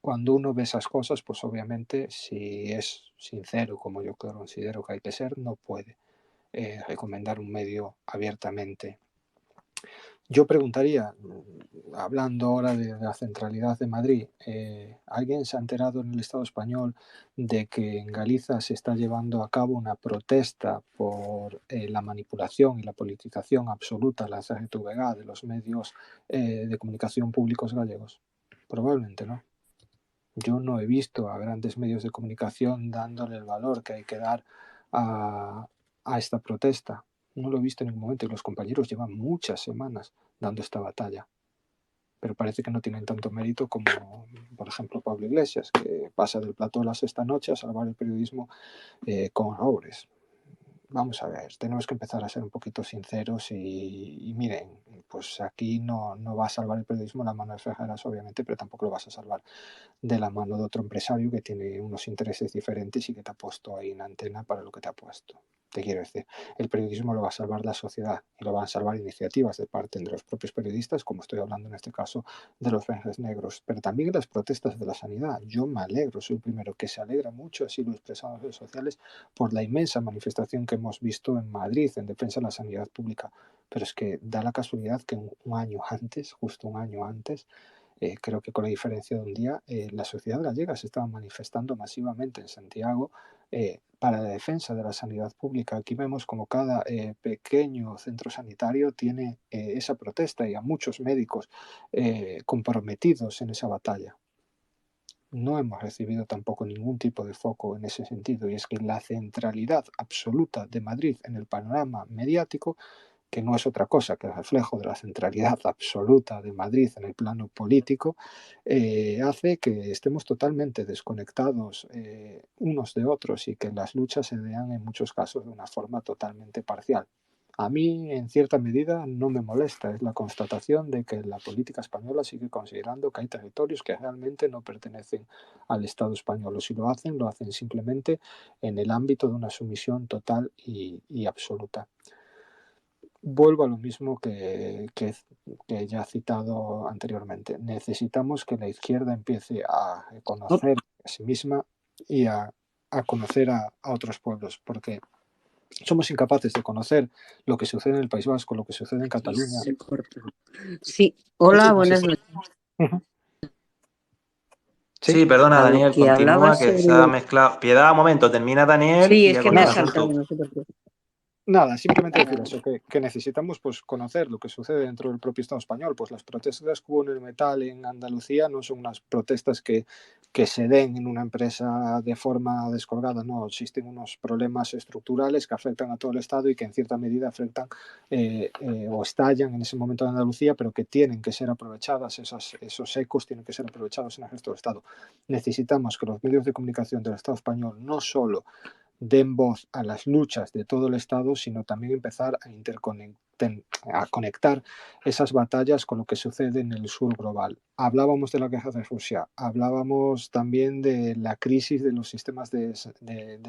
Cuando uno ve esas cosas, pues obviamente si es sincero, como yo considero que hay que ser, no puede recomendar un medio abiertamente. Yo preguntaría, hablando ahora de la centralidad de Madrid, ¿alguien se ha enterado en el Estado español de que en Galicia se está llevando a cabo una protesta por la manipulación y la politización absoluta, la CGTVG, de los medios de comunicación públicos gallegos? Probablemente no. Yo no he visto a grandes medios de comunicación dándole el valor que hay que dar a esta protesta. No lo he visto en ningún momento y los compañeros llevan muchas semanas dando esta batalla. Pero parece que no tienen tanto mérito como, por ejemplo, Pablo Iglesias, que pasa del plató de La Sexta Noche a salvar el periodismo con obres. Vamos a ver, tenemos que empezar a ser un poquito sinceros y miren, pues aquí no va a salvar el periodismo la mano de Fejeras, obviamente, pero tampoco lo vas a salvar de la mano de otro empresario que tiene unos intereses diferentes y que te ha puesto ahí en antena para lo que te ha puesto. Te quiero decir, el periodismo lo va a salvar la sociedad y lo van a salvar iniciativas de parte de los propios periodistas, como estoy hablando en este caso de los Benjes Negros, pero también las protestas de la sanidad. Yo me alegro, soy el primero que se alegra mucho, así lo he expresado en redes sociales, por la inmensa manifestación que hemos visto en Madrid en defensa de la sanidad pública. Pero es que da la casualidad que un año antes, justo un año antes, creo que con la diferencia de un día, la sociedad gallega se estaba manifestando masivamente en Santiago para la defensa de la sanidad pública. Aquí vemos como cada pequeño centro sanitario tiene esa protesta y a muchos médicos comprometidos en esa batalla. No hemos recibido tampoco ningún tipo de foco en ese sentido, y es que la centralidad absoluta de Madrid en el panorama mediático, que no es otra cosa que el reflejo de la centralidad absoluta de Madrid en el plano político, hace que estemos totalmente desconectados unos de otros y que las luchas se vean en muchos casos de una forma totalmente parcial. A mí, en cierta medida, no me molesta, es la constatación de que la política española sigue considerando que hay territorios que realmente no pertenecen al Estado español, o si lo hacen simplemente en el ámbito de una sumisión total y absoluta. Vuelvo a lo mismo que ya he citado anteriormente. Necesitamos que la izquierda empiece a conocer a sí misma y a conocer a otros pueblos, porque somos incapaces de conocer lo que sucede en el País Vasco, lo que sucede en Cataluña. Sí, hola, buenas noches. Sí, perdona, Daniel, Que continúa, que sobre... se ha mezclado. Piedad, un momento, termina Daniel. Sí, y es ya que me ha continúas saltado, tú. no sé por qué. Nada, simplemente decir eso, que necesitamos pues conocer lo que sucede dentro del propio Estado español. Pues las protestas que hubo en el metal en Andalucía no son unas protestas que se den en una empresa de forma descolgada, no, existen unos problemas estructurales que afectan a todo el Estado y que en cierta medida afectan o estallan en ese momento en Andalucía, pero que tienen que ser aprovechadas, esos ecos tienen que ser aprovechados en el resto del Estado. Necesitamos que los medios de comunicación del Estado español no solo den voz a las luchas de todo el Estado, sino también empezar a conectar esas batallas con lo que sucede en el sur global. Hablábamos de la guerra de Rusia, hablábamos también de la crisis de los sistemas de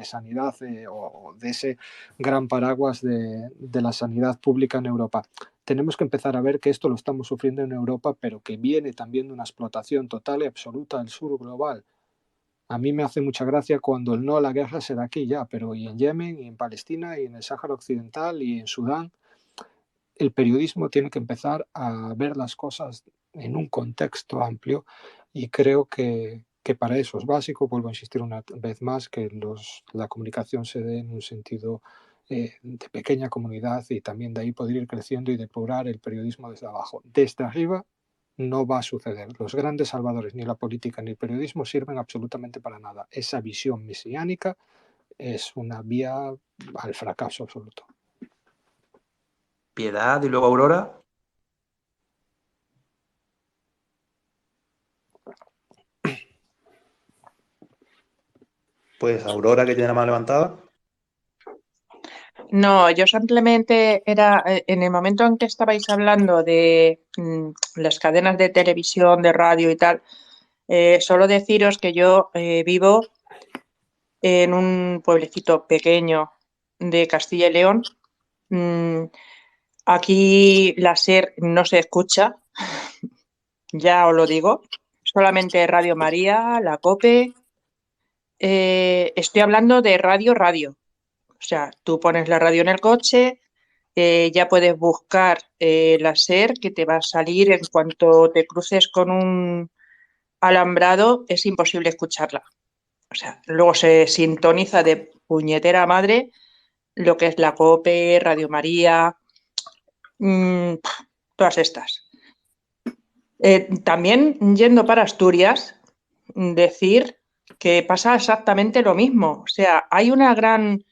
sanidad o de ese gran paraguas de la sanidad pública en Europa. Tenemos que empezar a ver que esto lo estamos sufriendo en Europa, pero que viene también de una explotación total y absoluta del sur global. A mí me hace mucha gracia cuando el no a la guerra se da aquí ya, pero y en Yemen, y en Palestina, y en el Sáhara Occidental, y en Sudán, el periodismo tiene que empezar a ver las cosas en un contexto amplio y creo que para eso es básico, vuelvo a insistir una vez más, que la comunicación se dé en un sentido de pequeña comunidad y también de ahí poder ir creciendo y depurar el periodismo desde abajo. Desde arriba no va a suceder. Los grandes salvadores, ni la política ni el periodismo, sirven absolutamente para nada. Esa visión mesiánica es una vía al fracaso absoluto. Piedad y luego Aurora. Pues Aurora, que tiene la mano levantada. No, yo simplemente era, en el momento en que estabais hablando de las cadenas de televisión, de radio y tal, solo deciros que yo vivo en un pueblecito pequeño de Castilla y León. Aquí la SER no se escucha, ya os lo digo, solamente Radio María, la COPE. Estoy hablando de radio. O sea, tú pones la radio en el coche, ya puedes buscar la SER que te va a salir en cuanto te cruces con un alambrado, es imposible escucharla. O sea, luego se sintoniza de puñetera madre lo que es la COPE, Radio María, todas estas. También yendo para Asturias, decir que pasa exactamente lo mismo. O sea, hay una gran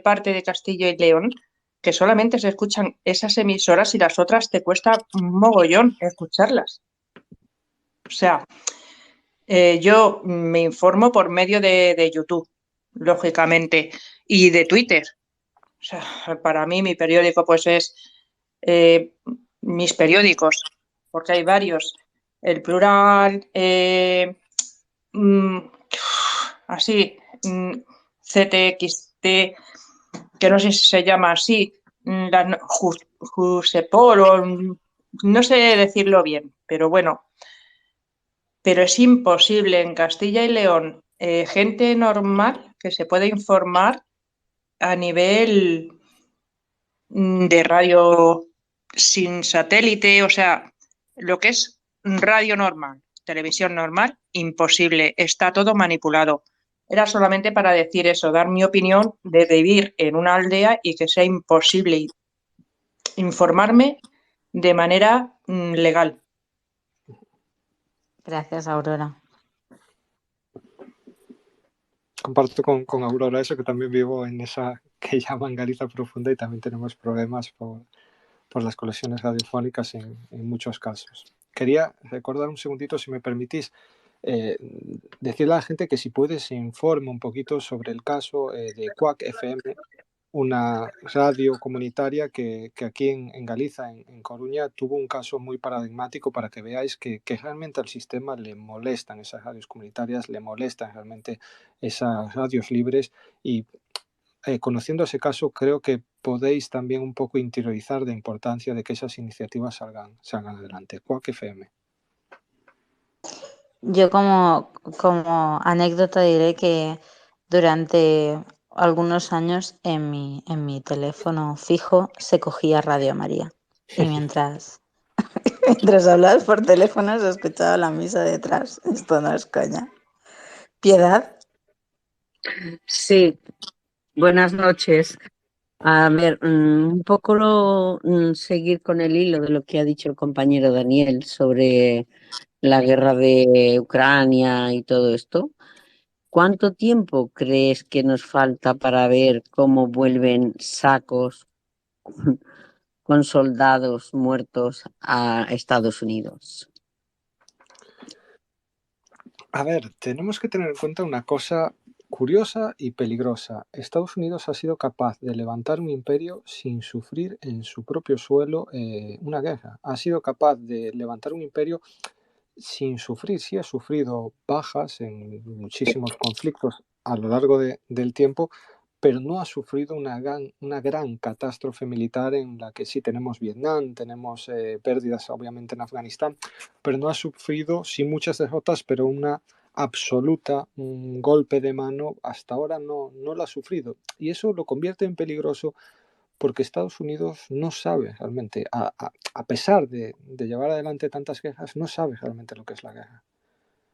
parte de Castilla y León que solamente se escuchan esas emisoras y las otras te cuesta un mogollón escucharlas. O sea, yo me informo por medio de YouTube, lógicamente, y de Twitter. O sea, para mí mi periódico pues es mis periódicos, porque hay varios. El Plural, así, CTXT, que no sé si se llama así, Jusepol, no sé decirlo bien, pero bueno. Pero es imposible en Castilla y León, gente normal que se puede informar a nivel de radio sin satélite, o sea, lo que es radio normal, televisión normal, imposible, está todo manipulado. Era solamente para decir eso, dar mi opinión de vivir en una aldea y que sea imposible informarme de manera legal. Gracias, Aurora. Comparto con Aurora eso, que también vivo en esa que llaman Galicia profunda y también tenemos problemas por las conexiones radiofónicas en muchos casos. Quería recordar un segundito, si me permitís, decirle a la gente que si puede se informe un poquito sobre el caso de Cuac FM, una radio comunitaria que aquí en Galiza, en Coruña, tuvo un caso muy paradigmático para que veáis que realmente al sistema le molestan esas radios comunitarias, le molestan realmente esas radios libres y conociendo ese caso creo que podéis también un poco interiorizar la importancia de que esas iniciativas salgan adelante. Cuac FM. Yo como anécdota diré que durante algunos años en mi teléfono fijo se cogía Radio María. Y mientras hablabas por teléfono se escuchaba la misa detrás. Esto no es coña. Piedad. Sí, buenas noches. A ver, un poco seguir con el hilo de lo que ha dicho el compañero Daniel sobre la guerra de Ucrania y todo esto. ¿Cuánto tiempo crees que nos falta para ver cómo vuelven sacos con soldados muertos a Estados Unidos? A ver, tenemos que tener en cuenta una cosa curiosa y peligrosa. Estados Unidos ha sido capaz de levantar un imperio sin sufrir en su propio suelo una guerra. Ha sido capaz de levantar un imperio sin sufrir. Sí ha sufrido bajas en muchísimos conflictos a lo largo del tiempo, pero no ha sufrido una gran catástrofe militar en la que sí tenemos Vietnam, tenemos pérdidas obviamente en Afganistán, pero no ha sufrido, sí muchas derrotas, pero una absoluta, un golpe de mano, hasta ahora no lo ha sufrido. Y eso lo convierte en peligroso porque Estados Unidos no sabe realmente, a pesar de llevar adelante tantas guerras, no sabe realmente lo que es la guerra.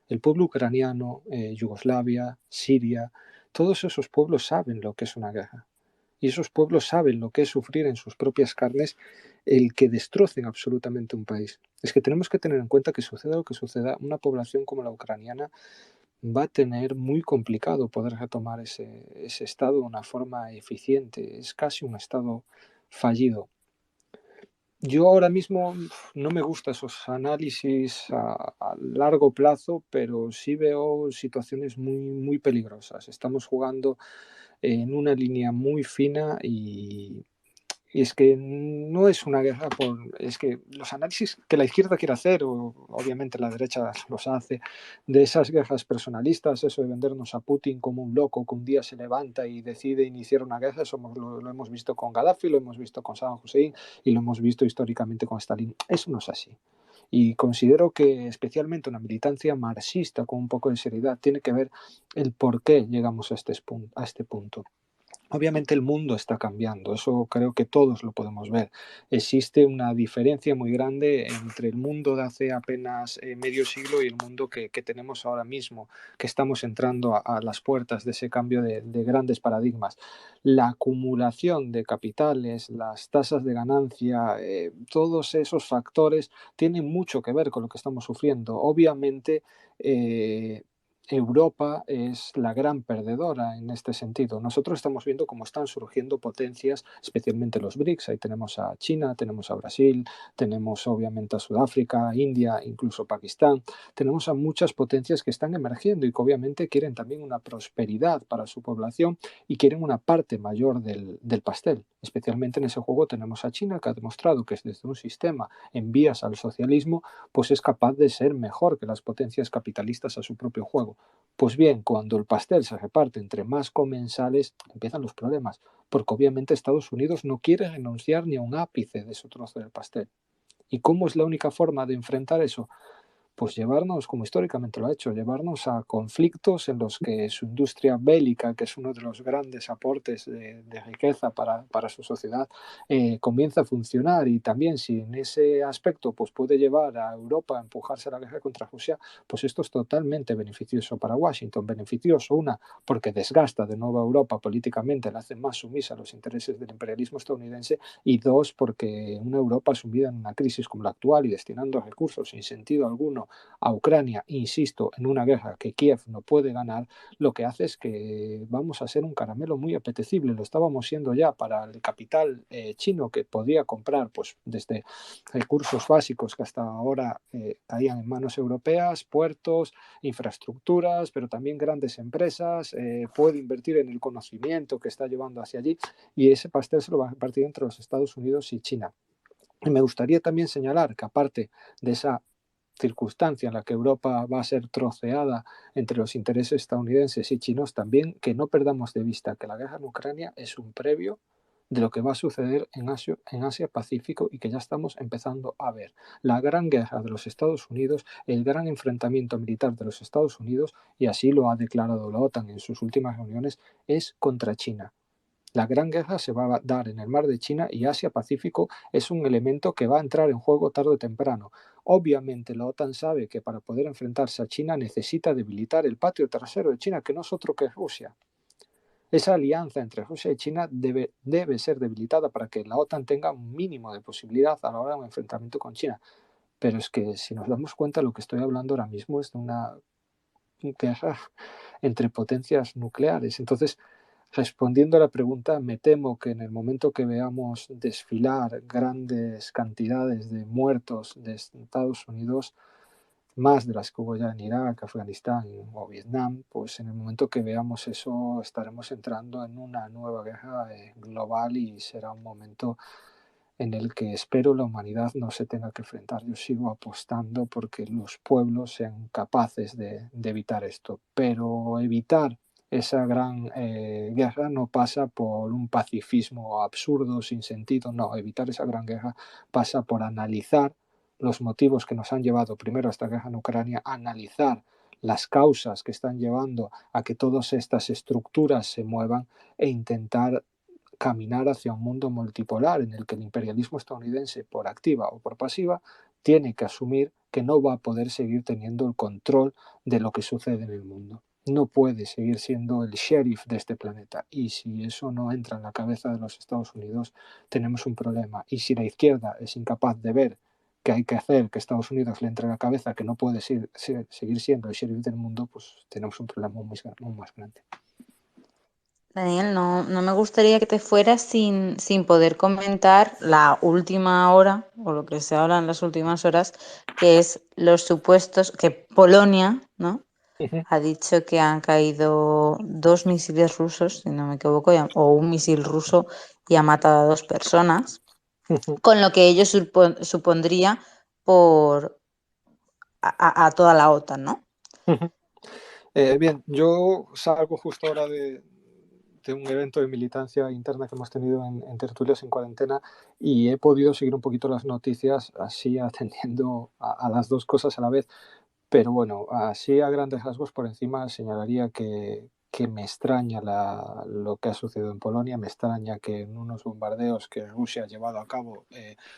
El pueblo ucraniano, Yugoslavia, Siria, todos esos pueblos saben lo que es una guerra. Y esos pueblos saben lo que es sufrir en sus propias carnes el que destrocen absolutamente un país. Es que tenemos que tener en cuenta que suceda lo que suceda, una población como la ucraniana va a tener muy complicado poder retomar ese estado de una forma eficiente. Es casi un estado fallido. Yo ahora mismo no me gustan esos análisis a largo plazo, pero sí veo situaciones muy peligrosas. Estamos jugando en una línea muy fina y es que no es una guerra es que los análisis que la izquierda quiere hacer, o obviamente la derecha los hace, de esas guerras personalistas, eso de vendernos a Putin como un loco que un día se levanta y decide iniciar una guerra, eso lo hemos visto con Gaddafi, lo hemos visto con Saddam Hussein y lo hemos visto históricamente con Stalin. Eso no es así. Y considero que especialmente una militancia marxista con un poco de seriedad tiene que ver el por qué llegamos a este punto. Obviamente el mundo está cambiando, eso creo que todos lo podemos ver. Existe una diferencia muy grande entre el mundo de hace apenas medio siglo y el mundo que tenemos ahora mismo, que estamos entrando a las puertas de ese cambio de grandes paradigmas. La acumulación de capitales, las tasas de ganancia, todos esos factores tienen mucho que ver con lo que estamos sufriendo. Obviamente, Europa es la gran perdedora en este sentido. Nosotros estamos viendo cómo están surgiendo potencias, especialmente los BRICS. Ahí tenemos a China, tenemos a Brasil, tenemos obviamente a Sudáfrica, India, incluso Pakistán. Tenemos a muchas potencias que están emergiendo y que obviamente quieren también una prosperidad para su población y quieren una parte mayor del pastel. Especialmente en ese juego tenemos a China, que ha demostrado que desde un sistema en vías al socialismo, pues es capaz de ser mejor que las potencias capitalistas a su propio juego. Pues bien, cuando el pastel se reparte entre más comensales, empiezan los problemas, porque obviamente Estados Unidos no quiere renunciar ni a un ápice de su trozo del pastel. ¿Y cómo es la única forma de enfrentar eso? Pues llevarnos, como históricamente lo ha hecho, llevarnos a conflictos en los que su industria bélica, que es uno de los grandes aportes de riqueza para su sociedad, comienza a funcionar. Y también si en ese aspecto pues puede llevar a Europa a empujarse a la guerra contra Rusia, pues esto es totalmente beneficioso para Washington. Beneficioso, una, porque desgasta de nuevo a Europa políticamente, la hace más sumisa a los intereses del imperialismo estadounidense, y dos, porque una Europa sumida en una crisis como la actual y destinando recursos sin sentido alguno a Ucrania, insisto, en una guerra que Kiev no puede ganar, lo que hace es que vamos a ser un caramelo muy apetecible. Lo estábamos siendo ya para el capital chino, que podía comprar pues desde recursos básicos que hasta ahora caían en manos europeas, puertos, infraestructuras, pero también grandes empresas, puede invertir en el conocimiento que está llevando hacia allí, y ese pastel se lo va a repartir entre los Estados Unidos y China. Y me gustaría también señalar que aparte de esa circunstancia en la que Europa va a ser troceada entre los intereses estadounidenses y chinos, también que no perdamos de vista que la guerra en Ucrania es un previo de lo que va a suceder en Asia Pacífico y que ya estamos empezando a ver. La gran guerra de los Estados Unidos, el gran enfrentamiento militar de los Estados Unidos, y así lo ha declarado la OTAN en sus últimas reuniones, es contra China. La gran guerra se va a dar en el mar de China y Asia-Pacífico es un elemento que va a entrar en juego tarde o temprano. Obviamente la OTAN sabe que para poder enfrentarse a China necesita debilitar el patio trasero de China, que no es otro que Rusia. Esa alianza entre Rusia y China debe ser debilitada para que la OTAN tenga un mínimo de posibilidad a la hora de un enfrentamiento con China. Pero es que si nos damos cuenta, lo que estoy hablando ahora mismo es de una guerra entre potencias nucleares. Entonces, respondiendo a la pregunta, me temo que en el momento que veamos desfilar grandes cantidades de muertos de Estados Unidos, más de las que hubo ya en Irak, Afganistán o Vietnam, pues en el momento que veamos eso estaremos entrando en una nueva guerra global y será un momento en el que espero la humanidad no se tenga que enfrentar. Yo sigo apostando porque los pueblos sean capaces de evitar esto, pero evitar esa gran guerra no pasa por un pacifismo absurdo, sin sentido, no, evitar esa gran guerra pasa por analizar los motivos que nos han llevado primero a esta guerra en Ucrania, analizar las causas que están llevando a que todas estas estructuras se muevan e intentar caminar hacia un mundo multipolar en el que el imperialismo estadounidense, por activa o por pasiva, tiene que asumir que no va a poder seguir teniendo el control de lo que sucede en el mundo. No puede seguir siendo el sheriff de este planeta. Y si eso no entra en la cabeza de los Estados Unidos, tenemos un problema. Y si la izquierda es incapaz de ver que hay que hacer que Estados Unidos le entre en la cabeza que no puede seguir siendo el sheriff del mundo, pues tenemos un problema muy más grande. Daniel, no me gustaría que te fueras sin poder comentar la última hora, o lo que se habla en las últimas horas, que es los supuestos, que Polonia, ¿no?, ha dicho que han caído 2 misiles rusos, si no me equivoco, o un misil ruso, y ha matado a 2 personas, con lo que ello supondría a toda la OTAN, ¿no? Bien, yo salgo justo ahora de un evento de militancia interna que hemos tenido en Tertulias en Cuarentena, y he podido seguir un poquito las noticias así atendiendo a las dos cosas a la vez. Pero bueno, así a grandes rasgos por encima señalaría que me extraña lo que ha sucedido en Polonia. Me extraña que en unos bombardeos que Rusia ha llevado a cabo,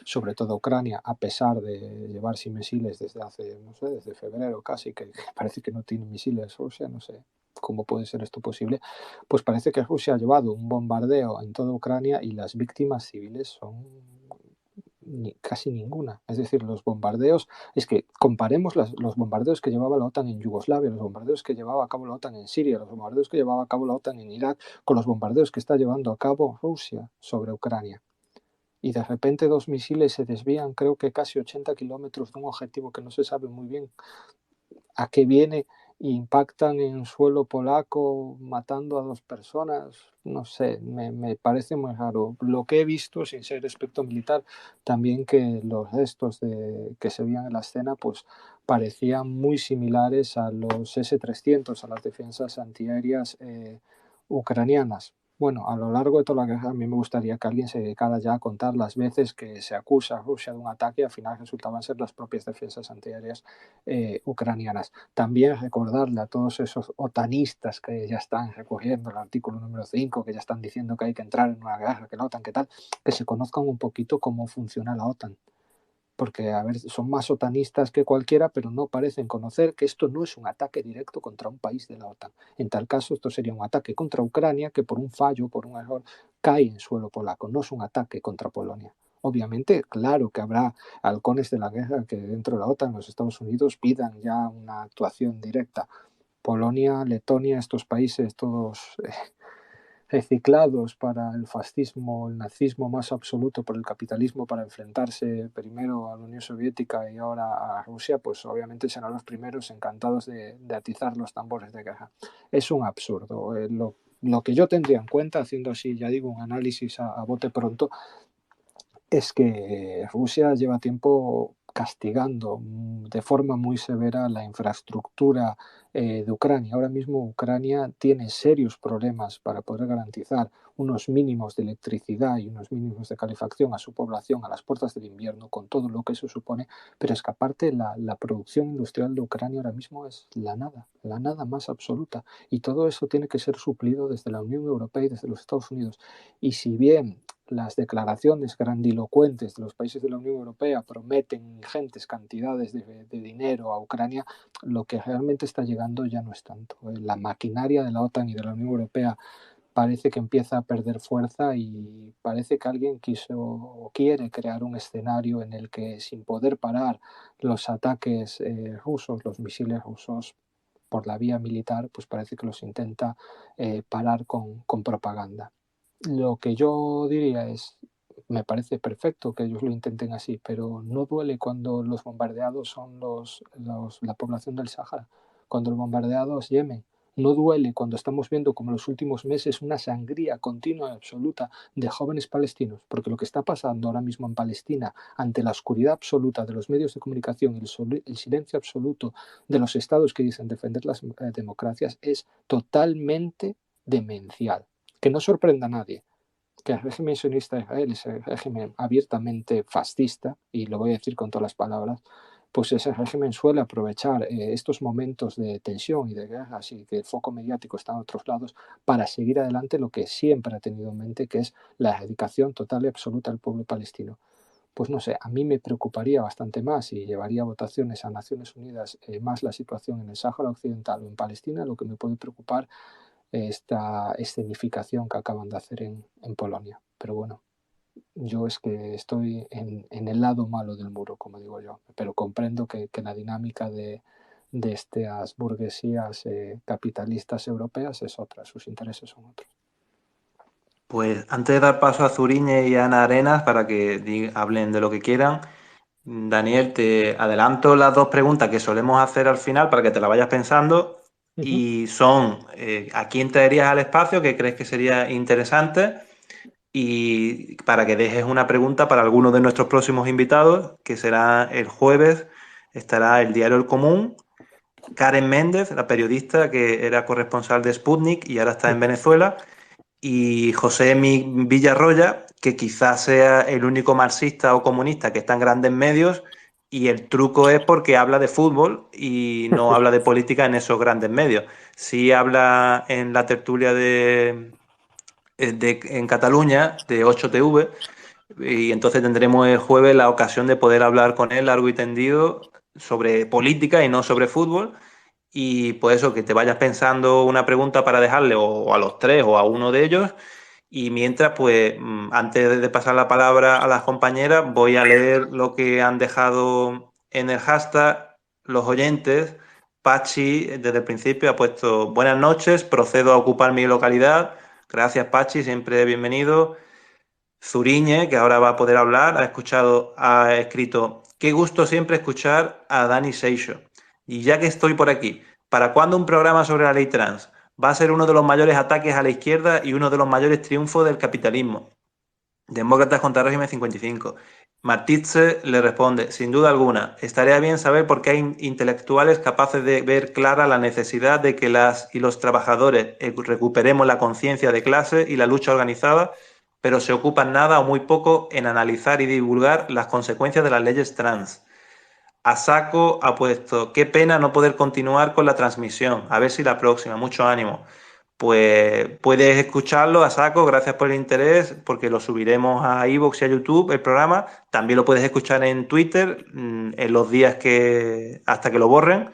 sobre todo Ucrania, a pesar de llevarse misiles desde hace, no sé, desde febrero casi, que parece que no tiene misiles Rusia, no sé cómo puede ser esto posible, pues parece que Rusia ha llevado un bombardeo en toda Ucrania y las víctimas civiles son casi ninguna. Es decir, los bombardeos, es que comparemos los bombardeos que llevaba la OTAN en Yugoslavia, los bombardeos que llevaba a cabo la OTAN en Siria, los bombardeos que llevaba a cabo la OTAN en Irak, con los bombardeos que está llevando a cabo Rusia sobre Ucrania. Y de repente 2 misiles se desvían, creo que casi 80 kilómetros de un objetivo que no se sabe muy bien a qué viene, e impactan en suelo polaco matando a 2 personas. No sé, me parece muy raro. Lo que he visto, sin ser experto militar, también que los restos que se veían en la escena pues parecían muy similares a los S-300, a las defensas antiaéreas ucranianas. Bueno, a lo largo de toda la guerra a mí me gustaría que alguien se dedicara ya a contar las veces que se acusa a Rusia de un ataque y al final resultaban ser las propias defensas antiaéreas ucranianas. También recordarle a todos esos otanistas que ya están recurriendo al artículo número 5, que ya están diciendo que hay que entrar en una guerra, que la OTAN, que tal, que se conozcan un poquito cómo funciona la OTAN. Porque, a ver, son más otanistas que cualquiera, pero no parecen conocer que esto no es un ataque directo contra un país de la OTAN. En tal caso, esto sería un ataque contra Ucrania que por un fallo, por un error, cae en suelo polaco. No es un ataque contra Polonia. Obviamente, claro que habrá halcones de la guerra que dentro de la OTAN, los Estados Unidos, pidan ya una actuación directa. Polonia, Letonia, estos países todos reciclados para el fascismo, el nazismo más absoluto, por el capitalismo, para enfrentarse primero a la Unión Soviética y ahora a Rusia, pues obviamente serán los primeros encantados de atizar los tambores de guerra. Es un absurdo. Lo que yo tendría en cuenta, haciendo así, ya digo, un análisis a bote pronto, es que Rusia lleva tiempo castigando de forma muy severa la infraestructura de Ucrania. Ahora mismo Ucrania tiene serios problemas para poder garantizar unos mínimos de electricidad y unos mínimos de calefacción a su población a las puertas del invierno, con todo lo que eso supone, pero es que aparte la producción industrial de Ucrania ahora mismo es la nada más absoluta, y todo eso tiene que ser suplido desde la Unión Europea y desde los Estados Unidos. Y si bien las declaraciones grandilocuentes de los países de la Unión Europea prometen ingentes cantidades de dinero a Ucrania, lo que realmente está llegando ya no es tanto. La maquinaria de la OTAN y de la Unión Europea parece que empieza a perder fuerza, y parece que alguien quiso o quiere crear un escenario en el que, sin poder parar los ataques rusos, los misiles rusos por la vía militar, pues parece que los intenta parar con propaganda. Lo que yo diría es, me parece perfecto que ellos lo intenten así, pero no duele cuando los bombardeados son la población del Sáhara, cuando el bombardeado es Yemen. No duele cuando estamos viendo como en los últimos meses una sangría continua y absoluta de jóvenes palestinos, porque lo que está pasando ahora mismo en Palestina, ante la oscuridad absoluta de los medios de comunicación y el silencio absoluto de los estados que dicen defender las democracias, es totalmente demencial. Que no sorprenda a nadie que el régimen sionista de Israel es el régimen abiertamente fascista, y lo voy a decir con todas las palabras, pues ese régimen suele aprovechar estos momentos de tensión y de guerras y que el foco mediático está en otros lados para seguir adelante lo que siempre ha tenido en mente, que es la erradicación total y absoluta del pueblo palestino. Pues no sé, a mí me preocuparía bastante más y llevaría votaciones a Naciones Unidas más la situación en el Sáhara Occidental o en Palestina, lo que me puede preocupar esta escenificación que acaban de hacer en Polonia. Pero bueno, yo es que estoy en el lado malo del muro, como digo yo, pero comprendo que la dinámica de estas burguesías capitalistas europeas es otra, sus intereses son otros. Pues antes de dar paso a Zuriñe y a Ana Arenas para que hablen de lo que quieran, Daniel, te adelanto las dos preguntas que solemos hacer al final para que te la vayas pensando y son ¿a quién traerías al espacio que crees que sería interesante? Y para que dejes una pregunta para alguno de nuestros próximos invitados, que será el jueves, estará el diario El Común, Karen Méndez, la periodista que era corresponsal de Sputnik y ahora está en Venezuela, y José Villarroya, que quizás sea el único marxista o comunista que está en grandes medios, y el truco es porque habla de fútbol y no habla de política en esos grandes medios. Sí habla en la tertulia en Cataluña, de 8TV, y entonces tendremos el jueves la ocasión de poder hablar con él largo y tendido sobre política y no sobre fútbol. Y pues eso, que te vayas pensando una pregunta para dejarle o a los tres o a uno de ellos. Y mientras, pues, antes de pasar la palabra a las compañeras, voy a leer lo que han dejado en el hashtag los oyentes. Pachi, desde el principio, ha puesto buenas noches, procedo a ocupar mi localidad. Gracias, Pachi, siempre bienvenido. Zuriñe, que ahora va a poder hablar, ha escrito, qué gusto siempre escuchar a Dani Seixo. Y ya que estoy por aquí, ¿para cuándo un programa sobre la ley trans? Va a ser uno de los mayores ataques a la izquierda y uno de los mayores triunfos del capitalismo. Demócratas contra régimen 55. Martitze le responde, sin duda alguna, estaría bien saber por qué hay intelectuales capaces de ver clara la necesidad de que las y los trabajadores recuperemos la conciencia de clase y la lucha organizada, pero se ocupan nada o muy poco en analizar y divulgar las consecuencias de las leyes trans. Asako ha puesto, qué pena no poder continuar con la transmisión, a ver si la próxima, mucho ánimo. Pues puedes escucharlo a saco, gracias por el interés, porque lo subiremos a iVoox y a YouTube, el programa. También lo puedes escuchar en Twitter en los días hasta que lo borren.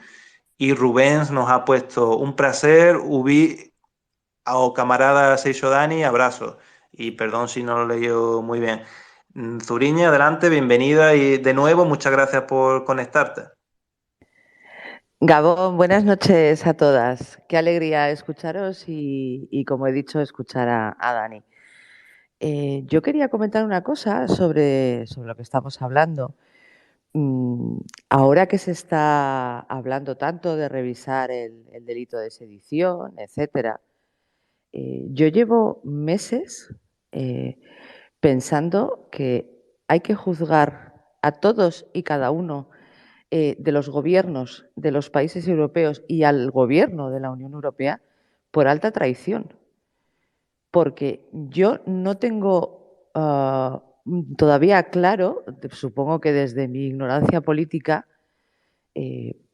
Y Rubens nos ha puesto un placer, Ubi, o camarada Seixo Dani, abrazo. Y perdón si no lo he leído muy bien. Zuriñe, adelante, bienvenida y de nuevo, muchas gracias por conectarte. Gabón, buenas noches a todas. Qué alegría escucharos y como he dicho, escuchar a Dani. Yo quería comentar una cosa sobre lo que estamos hablando. Ahora que se está hablando tanto de revisar el delito de sedición, etcétera, yo llevo meses pensando que hay que juzgar a todos y cada uno de los gobiernos de los países europeos y al gobierno de la Unión Europea por alta traición. Porque yo no tengo todavía claro, supongo que desde mi ignorancia política,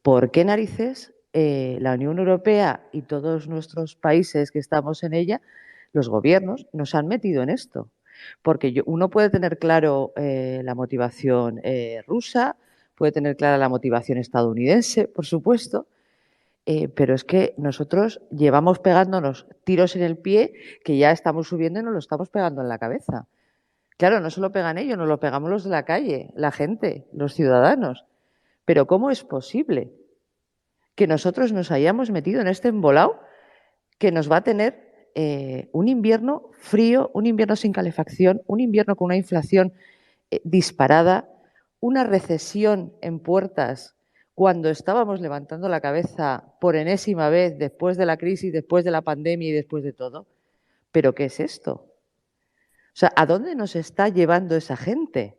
por qué narices la Unión Europea y todos nuestros países que estamos en ella, los gobiernos, nos han metido en esto. Porque uno puede tener claro la motivación rusa, puede tener clara la motivación estadounidense, por supuesto, pero es que nosotros llevamos pegándonos tiros en el pie que ya estamos subiendo y nos lo estamos pegando en la cabeza. Claro, no se lo pegan ellos, nos lo pegamos los de la calle, la gente, los ciudadanos. Pero ¿cómo es posible que nosotros nos hayamos metido en este embolado que nos va a tener un invierno frío, un invierno sin calefacción, un invierno con una inflación disparada, una recesión en puertas cuando estábamos levantando la cabeza por enésima vez después de la crisis, después de la pandemia y después de todo? ¿Pero qué es esto? O sea, ¿a dónde nos está llevando esa gente?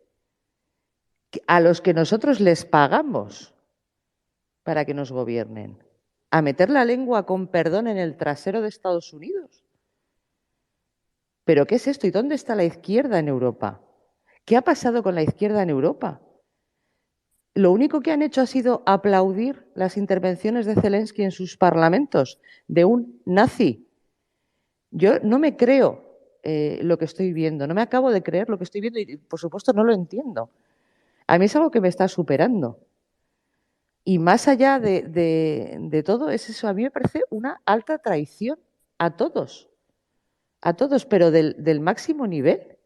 A los que nosotros les pagamos para que nos gobiernen. ¿A meter la lengua con perdón en el trasero de Estados Unidos? ¿Pero qué es esto? ¿Y dónde está la izquierda en Europa? ¿Qué ha pasado con la izquierda en Europa? lo único que han hecho ha sido aplaudir las intervenciones de Zelensky en sus parlamentos, de un nazi. Yo no me creo lo que estoy viendo, no me acabo de creer lo que estoy viendo y, por supuesto, no lo entiendo. A mí es algo que me está superando. Y más allá de todo, es eso, a mí me parece una alta traición a todos, pero del máximo nivel.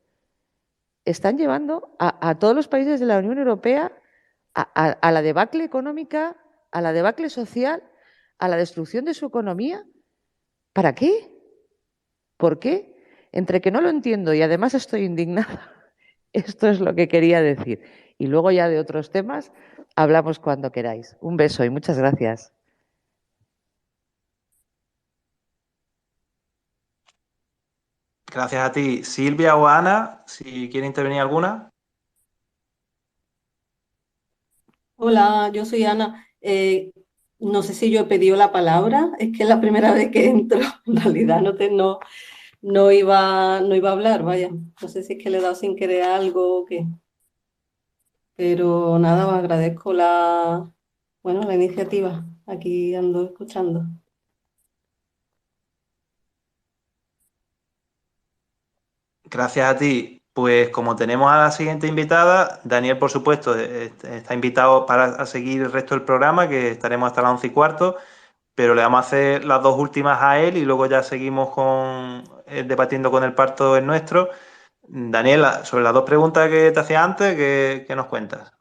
Están llevando a todos los países de la Unión Europea a la debacle económica, a la debacle social, a la destrucción de su economía. ¿Para qué? ¿Por qué? Entre que no lo entiendo y además estoy indignada, esto es lo que quería decir. Y luego ya de otros temas hablamos cuando queráis. Un beso y muchas gracias. Gracias a ti. Silvia o Ana, si quiere intervenir alguna. Hola, yo soy Ana. No sé si yo he pedido la palabra, es que es la primera vez que entro. En realidad no iba a hablar, vaya. No sé si es que le he dado sin querer algo o qué. Pero nada, os agradezco la iniciativa. Aquí ando escuchando. Gracias a ti. Pues como tenemos a la siguiente invitada, Daniel, por supuesto, está invitado para seguir el resto del programa, que estaremos hasta las 11:15, pero le vamos a hacer las dos últimas a él y luego ya seguimos debatiendo con el parto en nuestro. Daniela, sobre las dos preguntas que te hacía antes, ¿qué nos cuentas?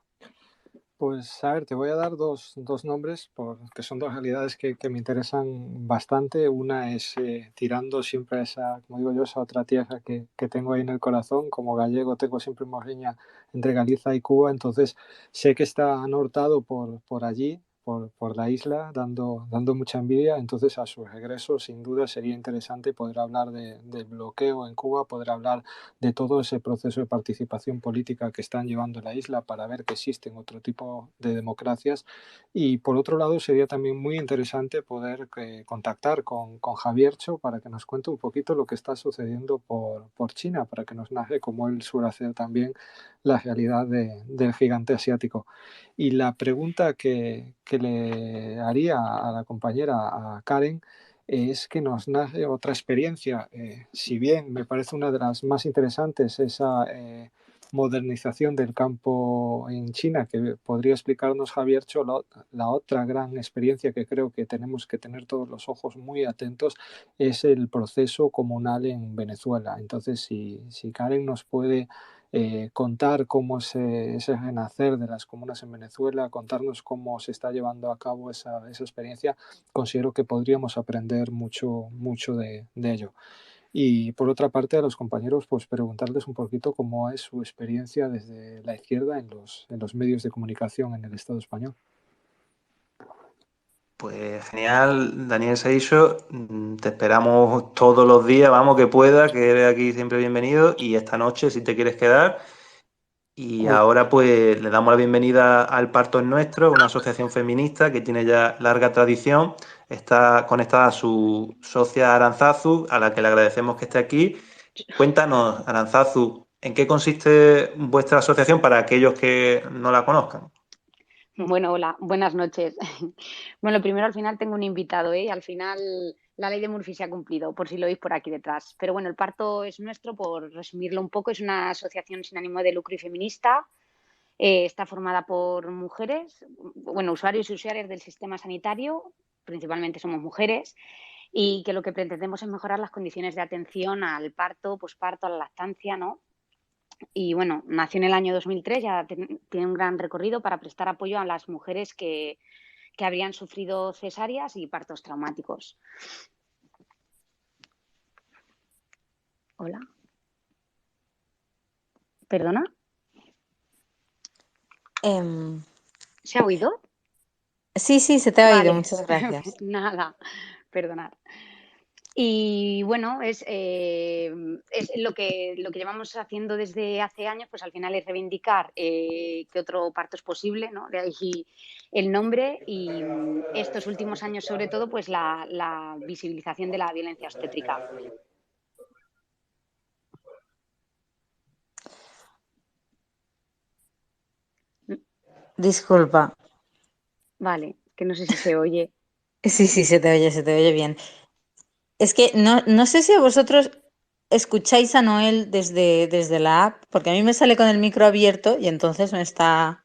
Pues a ver, te voy a dar dos nombres porque son dos realidades que me interesan bastante. Una es tirando siempre a esa, como digo yo, esa otra tierra que tengo ahí en el corazón. Como gallego tengo siempre morriña entre Galiza y Cuba, entonces sé que está anortado por allí, por la isla, dando mucha envidia. Entonces a su regreso, sin duda, sería interesante poder hablar del bloqueo en Cuba, poder hablar de todo ese proceso de participación política que están llevando en la isla para ver que existen otro tipo de democracias. Y por otro lado, sería también muy interesante poder contactar con Javiercho para que nos cuente un poquito lo que está sucediendo por China, para que nos narre, como él suele hacer también, la realidad del gigante asiático. Y la pregunta que le haría a la compañera, a Karen, es que nos narre otra experiencia. Si bien me parece una de las más interesantes esa modernización del campo en China, que podría explicarnos Javier Cho, la otra gran experiencia que creo que tenemos que tener todos los ojos muy atentos es el proceso comunal en Venezuela. Entonces, si Karen nos puede contar cómo ese renacer de las comunas en Venezuela, contarnos cómo se está llevando a cabo esa experiencia, considero que podríamos aprender mucho, mucho de ello. Y por otra parte, a los compañeros, pues preguntarles un poquito cómo es su experiencia desde la izquierda en los medios de comunicación en el Estado español. Pues genial, Daniel Seixo, te esperamos todos los días, vamos, que pueda, que eres aquí siempre bienvenido, y esta noche, si te quieres quedar. Y ahora pues le damos la bienvenida al Parto es Nuestro, una asociación feminista que tiene ya larga tradición. Está conectada a su socia Aranzazu, a la que le agradecemos que esté aquí. Cuéntanos, Aranzazu, ¿en qué consiste vuestra asociación para aquellos que no la conozcan? Bueno, hola, buenas noches. Bueno, primero al final tengo un invitado, ¿eh? Al final la ley de Murphy se ha cumplido, por si lo veis por aquí detrás. Pero bueno, el Parto es Nuestro, por resumirlo un poco, es una asociación sin ánimo de lucro y feminista. Está formada por mujeres, bueno, usuarios y usuarias del sistema sanitario, principalmente somos mujeres, y que lo que pretendemos es mejorar las condiciones de atención al parto, posparto, a la lactancia, ¿no? Y bueno, nació en el año 2003, ya tiene un gran recorrido para prestar apoyo a las mujeres que habrían sufrido cesáreas y partos traumáticos. Hola. ¿Perdona? ¿Se ha oído? Sí, se te ha oído, Vale. muchas gracias. Nada, perdonad. Y bueno, es lo que llevamos haciendo desde hace años, pues al final es reivindicar que otro parto es posible, ¿no? De ahí el nombre, y estos últimos años sobre todo pues la visibilización de la violencia obstétrica. Disculpa. Vale, que no sé si se oye. Sí, se te oye bien. Es que no sé si a vosotros escucháis a Noel desde la app, porque a mí me sale con el micro abierto y entonces me está...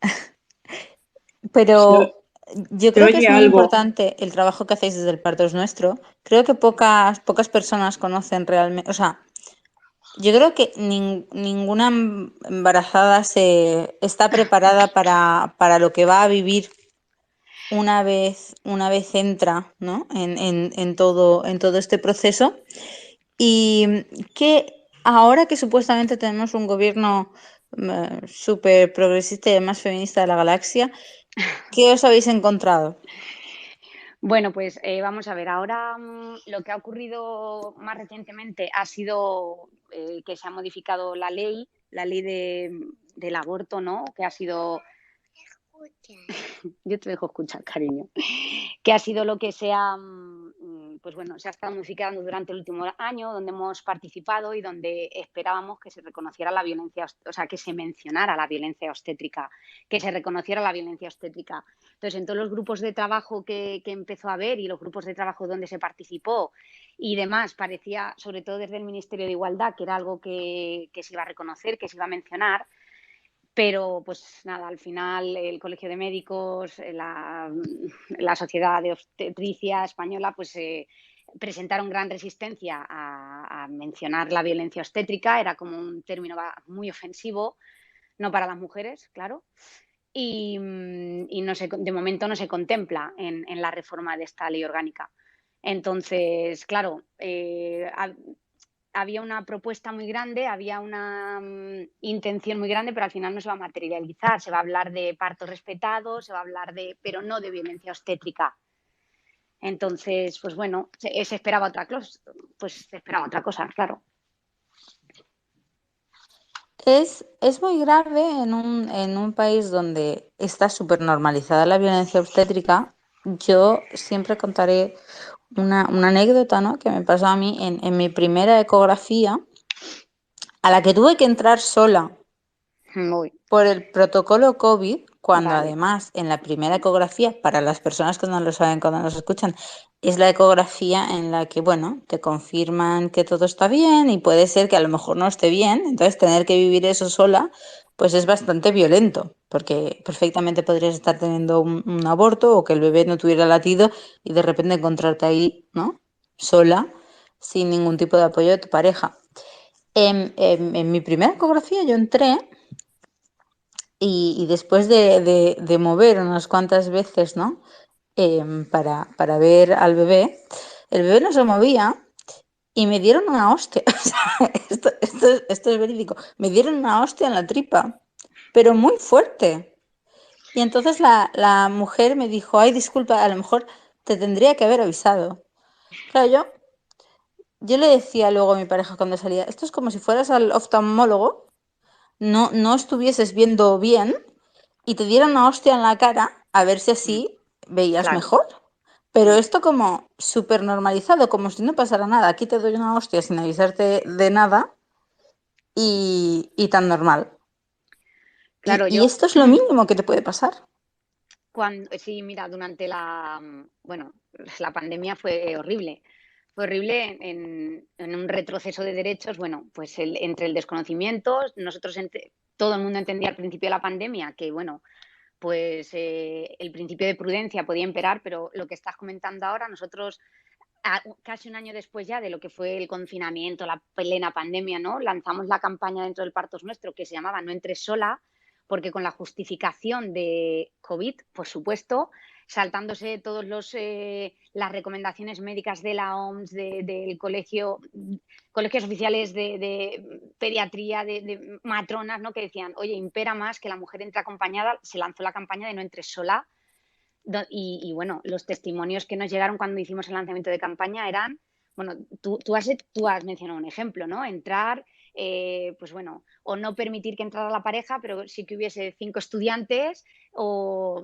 Se, Pero yo se creo que oye es muy algo. importante el trabajo que hacéis desde el Parto es Nuestro. Creo que pocas personas conocen realmente, o sea, yo creo que ninguna embarazada está preparada para lo que va a vivir una vez entra, ¿no? En todo este proceso. Y que ahora que supuestamente tenemos un gobierno súper progresista y el más feminista de la galaxia, ¿qué os habéis encontrado? Bueno, pues vamos a ver, ahora lo que ha ocurrido más recientemente ha sido que se ha modificado la ley del aborto, ¿no? Que ha sido... Yo te dejo escuchar, cariño. Que ha sido lo que pues bueno, se ha estado modificando durante el último año, donde hemos participado y donde esperábamos que se reconociera la violencia, o sea, que se mencionara la violencia obstétrica, que se reconociera la violencia obstétrica. Entonces, en todos los grupos de trabajo que empezó a haber y los grupos de trabajo donde se participó y demás, parecía, sobre todo desde el Ministerio de Igualdad, que era algo que se iba a reconocer, que se iba a mencionar. Pero, pues nada, al final el Colegio de Médicos, la Sociedad de Obstetricia Española, pues presentaron gran resistencia a mencionar la violencia obstétrica. Era como un término muy ofensivo, no para las mujeres, claro. Y de momento no se contempla en la reforma de esta ley orgánica. Entonces, claro, había una propuesta muy grande, había una intención muy grande, pero al final no se va a materializar. Se va a hablar de parto respetado, se va a hablar pero no de violencia obstétrica. Entonces, pues bueno, se esperaba otra cosa, claro. Es muy grave en un país donde está súper normalizada la violencia obstétrica. Yo siempre contaré una anécdota, ¿no? Que me pasó a mí en mi primera ecografía, a la que tuve que entrar sola Muy, por el protocolo COVID, cuando vale. además en la primera ecografía, para las personas que no lo saben cuando nos escuchan, es la ecografía en la que, bueno, te confirman que todo está bien y puede ser que a lo mejor no esté bien, entonces tener que vivir eso sola, pues es bastante violento, porque perfectamente podrías estar teniendo un aborto o que el bebé no tuviera latido y de repente encontrarte ahí, ¿no? Sola, sin ningún tipo de apoyo de tu pareja. En mi primera ecografía yo entré y después de mover unas cuantas veces, ¿no? Para ver al bebé, el bebé no se movía y me dieron una hostia. O sea, esto es verídico. Me dieron una hostia en la tripa, pero muy fuerte. Y entonces la mujer me dijo, ay, disculpa, a lo mejor te tendría que haber avisado. Claro, yo le decía luego a mi pareja cuando salía, esto es como si fueras al oftalmólogo, no estuvieses viendo bien y te dieran una hostia en la cara a ver si así veías Claro. mejor. Pero esto como súper normalizado, como si no pasara nada. Aquí te doy una hostia sin avisarte de nada y tan normal. Claro, Y esto es lo mínimo que te puede pasar. Sí, mira, durante la pandemia fue horrible. Fue horrible en un retroceso de derechos, bueno, pues entre el desconocimiento, todo el mundo entendía al principio de la pandemia que, bueno, pues el principio de prudencia podía imperar, pero lo que estás comentando ahora, nosotros casi un año después ya de lo que fue el confinamiento, la plena pandemia, ¿no? Lanzamos la campaña dentro del Parto es Nuestro que se llamaba No entres sola, porque con la justificación de COVID, por supuesto, saltándose todas las recomendaciones médicas de la OMS, del colegios oficiales de pediatría, de matronas, ¿no? Que decían, oye, impera más que la mujer entre acompañada, se lanzó la campaña de No entres sola. Y bueno, los testimonios que nos llegaron cuando hicimos el lanzamiento de campaña eran, bueno, tú has mencionado un ejemplo, ¿no? Entrar, pues bueno, o no permitir que entrara la pareja, pero sí que hubiese 5 estudiantes o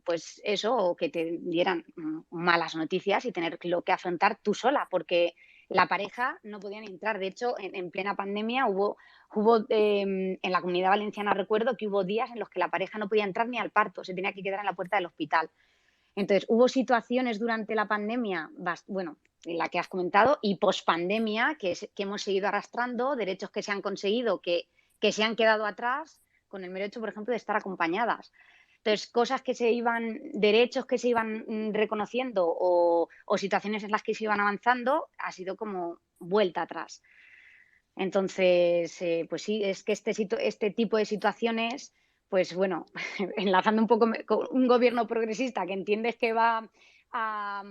pues eso, o que te dieran malas noticias y tener lo que afrontar tú sola, porque la pareja no podían entrar. De hecho, en plena pandemia hubo en la Comunidad Valenciana recuerdo que hubo días en los que la pareja no podía entrar ni al parto, se tenía que quedar en la puerta del hospital. Entonces, hubo situaciones durante la pandemia, bueno, la que has comentado, y pospandemia, que hemos seguido arrastrando, derechos que se han conseguido, que se han quedado atrás, con el mero hecho, por ejemplo, de estar acompañadas. Entonces, derechos que se iban reconociendo o situaciones en las que se iban avanzando, ha sido como vuelta atrás. Entonces, pues sí, es que este tipo de situaciones, pues bueno, enlazando un poco con un gobierno progresista que entiendes que va a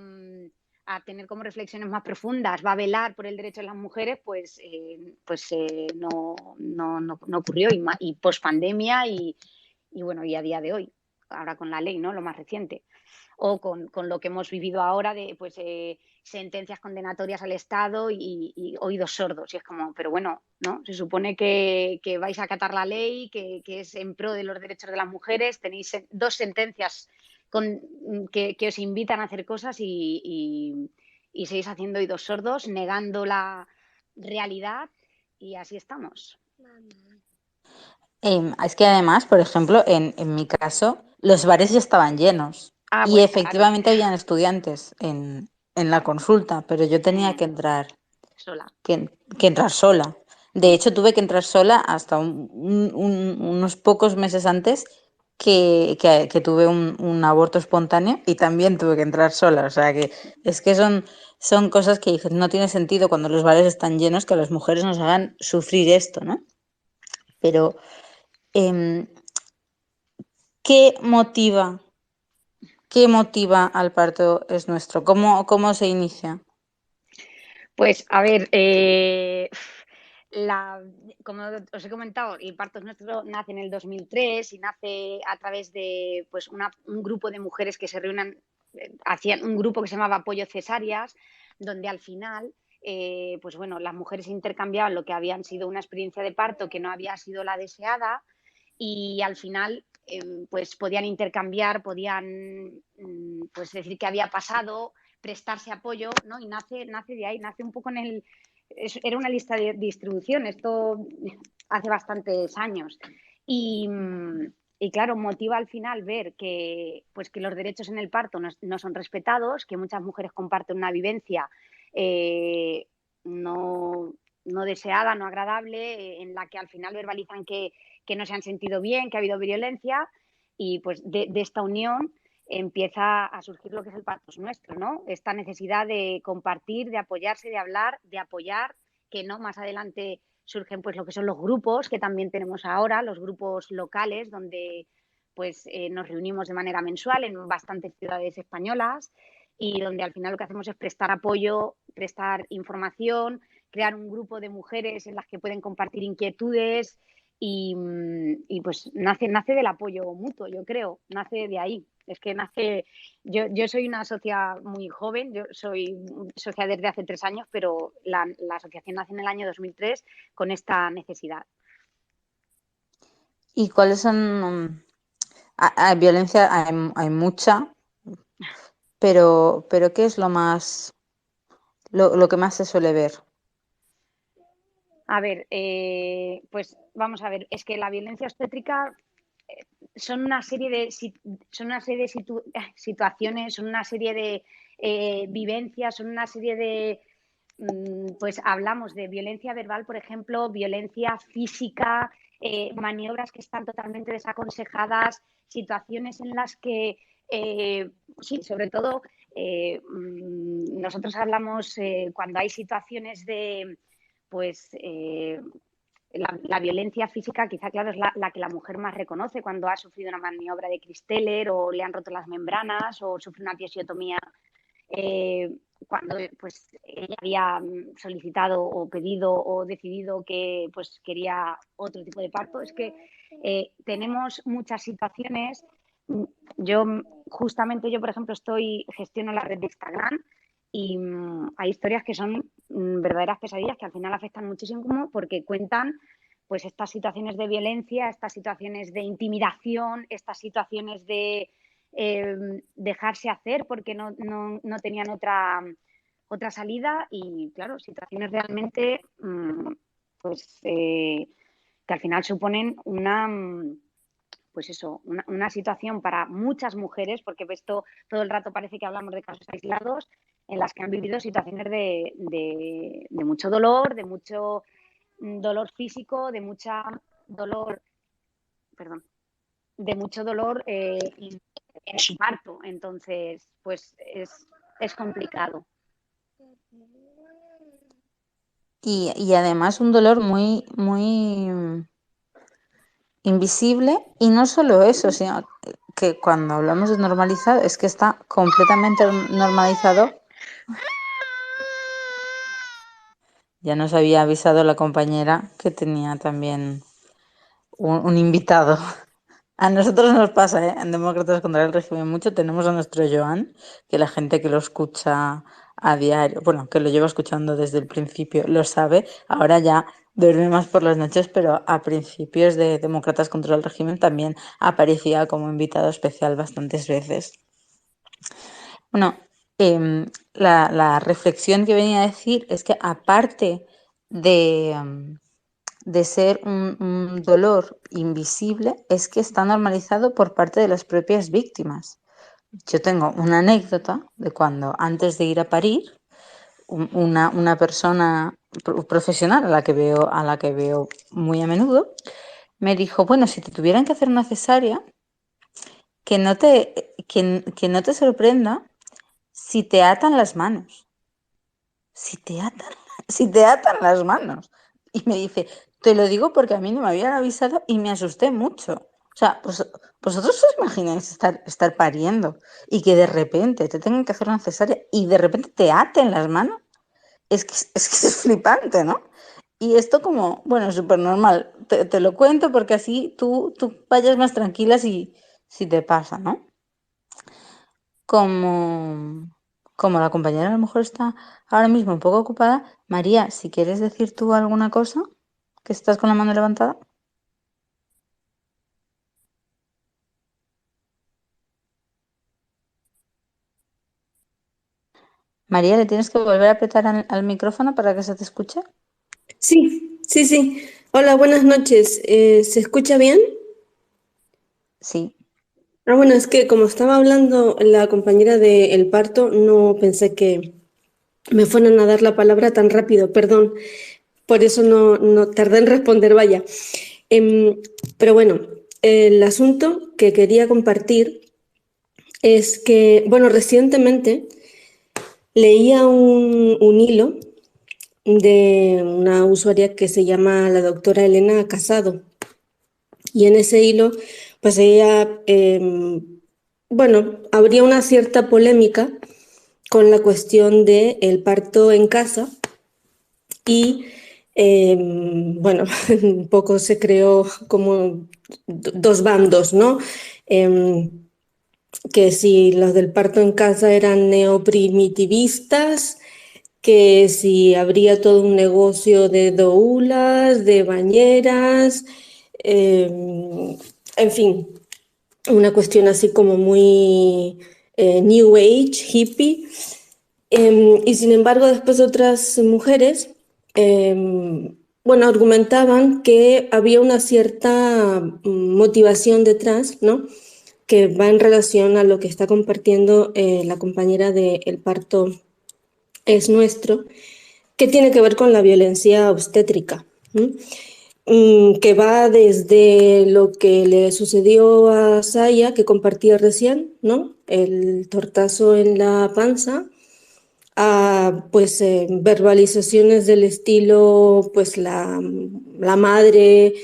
tener como reflexiones más profundas, va a velar por el derecho de las mujeres, pues no ocurrió y pospandemia y bueno, y a día de hoy, ahora con la ley, ¿no? Lo más reciente. O con lo que hemos vivido ahora de sentencias condenatorias al Estado y oídos sordos. Y es como, pero bueno, ¿no? Se supone que vais a acatar la ley, que es en pro de los derechos de las mujeres. Tenéis 2 sentencias que os invitan a hacer cosas y seguís haciendo oídos sordos, negando la realidad y así estamos. Es que además, por ejemplo, en mi caso, los bares ya estaban llenos y Bueno, efectivamente habían estudiantes en la consulta, pero yo tenía que entrar sola. que entrar sola. De hecho, tuve que entrar sola hasta unos pocos meses antes que tuve un aborto espontáneo y también tuve que entrar sola. O sea que es que son cosas que dices, no tiene sentido cuando los bares están llenos que las mujeres nos hagan sufrir esto, ¿no? Pero ¿qué motiva al parto es nuestro? ¿Cómo se inicia? Pues a ver, como os he comentado, el parto es nuestro nace en el 2003 y nace a través de pues, un grupo de mujeres que se reúnen, hacían un grupo que se llamaba Apoyo Cesáreas, donde al final pues bueno, las mujeres intercambiaban lo que habían sido una experiencia de parto que no había sido la deseada y al final pues podían intercambiar, podían pues decir qué había pasado, prestarse apoyo, ¿no? Y nace de ahí, nace un poco era una lista de distribución, esto hace bastantes años. Y claro, motiva al final ver que los derechos en el parto no son respetados, que muchas mujeres comparten una vivencia no deseada, no agradable, en la que al final verbalizan que no se han sentido bien, que ha habido violencia y pues de esta unión empieza a surgir lo que es el parto es nuestro, ¿no? Esta necesidad de compartir, de apoyarse, de hablar, de apoyar, que no más adelante surgen pues lo que son los grupos que también tenemos ahora, los grupos locales donde pues nos reunimos de manera mensual en bastantes ciudades españolas y donde al final lo que hacemos es prestar apoyo, prestar información, crear un grupo de mujeres en las que pueden compartir inquietudes y pues nace del apoyo mutuo, yo creo, nace de ahí. Es que yo soy una socia muy joven, yo soy socia desde hace 3 años, pero la asociación nace en el año 2003 con esta necesidad. ¿Y cuáles son? Hay violencia, hay mucha, pero ¿qué es lo que más se suele ver? A ver, pues vamos a ver, es que la violencia obstétrica son una serie de situaciones, son una serie de vivencias, son una serie de, pues hablamos de violencia verbal, por ejemplo, violencia física, maniobras que están totalmente desaconsejadas, situaciones en las que, sí, sobre todo, nosotros hablamos cuando hay situaciones de, pues, la violencia física quizá, claro, es la que la mujer más reconoce cuando ha sufrido una maniobra de Christeller o le han roto las membranas o sufre una episiotomía cuando pues ella había solicitado o pedido o decidido que pues quería otro tipo de parto. Es que tenemos muchas situaciones. Yo, por ejemplo, gestiono la red de Instagram y hay historias que son verdaderas pesadillas que al final afectan muchísimo porque cuentan pues estas situaciones de violencia, estas situaciones de intimidación, estas situaciones de dejarse hacer porque no tenían otra salida y, claro, situaciones realmente, pues, que al final suponen pues eso, una situación para muchas mujeres, porque esto todo el rato parece que hablamos de casos aislados, en las que han vivido situaciones de mucho dolor, de mucho dolor físico, de mucha dolor, perdón, de mucho dolor en su parto. Entonces, pues es complicado. Y además un dolor muy, muy invisible, y no solo eso, sino que cuando hablamos de normalizado es que está completamente normalizado. Ya nos había avisado la compañera que tenía también un invitado. A nosotros nos pasa, ¿eh? En Demócratas contra el Régimen mucho. Tenemos a nuestro Joan, que la gente que lo escucha a diario, bueno, que lo lleva escuchando desde el principio, lo sabe. Ahora ya duerme más por las noches, pero a principios de Demócratas contra el Régimen también aparecía como invitado especial bastantes veces. Bueno, la reflexión que venía a decir es que aparte de ser un dolor invisible, es que está normalizado por parte de las propias víctimas. Yo tengo una anécdota de cuando antes de ir a parir, una persona profesional a la que veo muy a menudo, me dijo, bueno, si te tuvieran que hacer una cesárea, que no te sorprenda si te atan las manos. Si te atan las manos. Y me dice, te lo digo porque a mí no me habían avisado y me asusté mucho. O sea, pues, vosotros os imagináis estar pariendo y que de repente te tengan que hacer una cesárea y de repente te aten las manos. Es flipante, ¿no? Y esto como, bueno, súper normal. Te lo cuento porque así tú vayas más tranquila si te pasa, ¿no? Como la compañera a lo mejor está ahora mismo un poco ocupada, María, si quieres decir tú alguna cosa, que estás con la mano levantada. María, ¿le tienes que volver a apretar al micrófono para que se te escuche? Sí, sí, sí. Hola, buenas noches. ¿Se escucha bien? Sí. Bueno, es que como estaba hablando la compañera del parto, no pensé que me fueran a dar la palabra tan rápido, perdón. Por eso no tardé en responder, vaya. Pero bueno, el asunto que quería compartir es que, bueno, recientemente leía un hilo de una usuaria que se llama la doctora Elena Casado. Y en ese hilo, pues ella, bueno, habría una cierta polémica con la cuestión del parto en casa y, bueno, un poco se creó como dos bandos, ¿no? Que si los del parto en casa eran neoprimitivistas, que si habría todo un negocio de doulas, de bañeras, en fin, una cuestión así como muy New Age, hippie. Y sin embargo, después otras mujeres, bueno, argumentaban que había una cierta motivación detrás, ¿no? Que va en relación a lo que está compartiendo la compañera de El parto es nuestro, que tiene que ver con la violencia obstétrica, que va desde lo que le sucedió a Saya, que compartía recién, ¿no? El tortazo en la panza, a pues verbalizaciones del estilo, pues la madre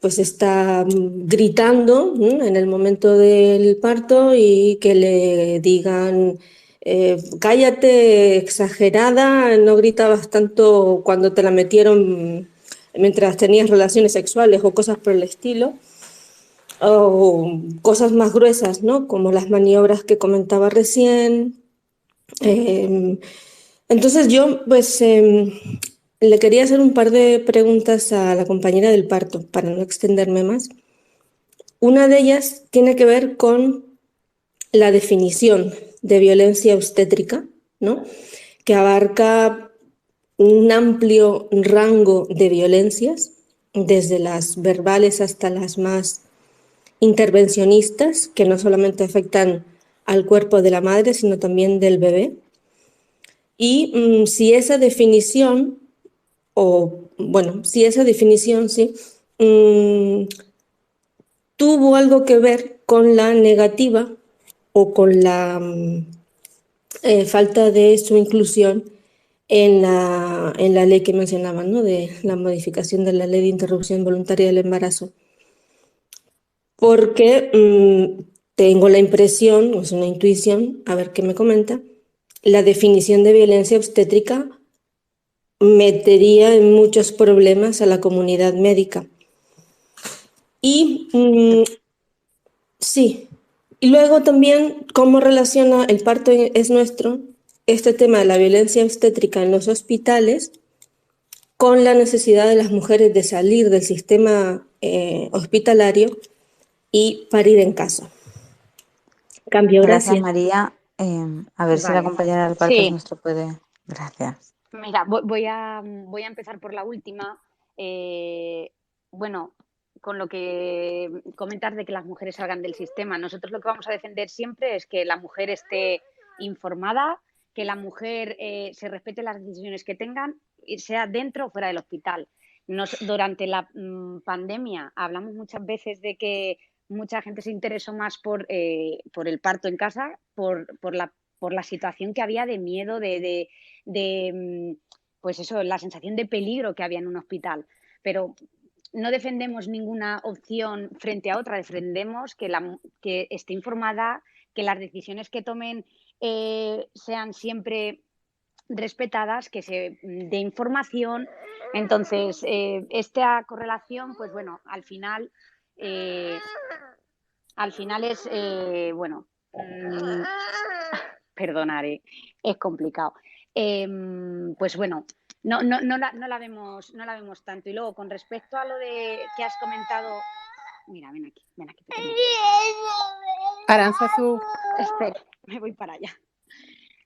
pues está gritando en el momento del parto y que le digan cállate, exagerada, no gritabas tanto cuando te la metieron mientras tenías relaciones sexuales o cosas por el estilo, o cosas más gruesas, ¿no? Como las maniobras que comentaba recién. Entonces yo pues le quería hacer un par de preguntas a la compañera del parto para no extenderme más. Una de ellas tiene que ver con la definición de violencia obstétrica, ¿no? que abarca un amplio rango de violencias, desde las verbales hasta las más intervencionistas, que no solamente afectan al cuerpo de la madre, sino también del bebé. Y si esa definición, sí, tuvo algo que ver con la negativa o con la falta de su inclusión en la ley que mencionaban, ¿no? De la modificación de la ley de interrupción voluntaria del embarazo. Porque tengo la impresión, o es una intuición, a ver qué me comenta, la definición de violencia obstétrica metería en muchos problemas a la comunidad médica. Y sí, y luego también cómo relaciona el parto es nuestro, este tema de la violencia obstétrica en los hospitales, con la necesidad de las mujeres de salir del sistema hospitalario y parir en casa. Cambio, Gracias, gracias. María. A ver si la Vale. compañera del parto es Sí, nuestro puede. Gracias. mira, voy a empezar por la última. Bueno, con lo que comentas de que las mujeres salgan del sistema. Nosotros lo que vamos a defender siempre es que la mujer esté informada, que la mujer se respete las decisiones que tengan, sea dentro o fuera del hospital. Durante la pandemia hablamos muchas veces de que mucha gente se interesó más por el parto en casa, por la situación que había de miedo, pues eso, la sensación de peligro que había en un hospital. Pero no defendemos ninguna opción frente a otra, defendemos que esté informada, que las decisiones que tomen sean siempre respetadas, que se dé información. Entonces, esta correlación, pues bueno, al final es, bueno, perdonaré, es complicado. Pues bueno, no la vemos tanto. Y luego, con respecto a lo de que has comentado, mira, ven aquí. Aránzazu. Espera, me voy para allá.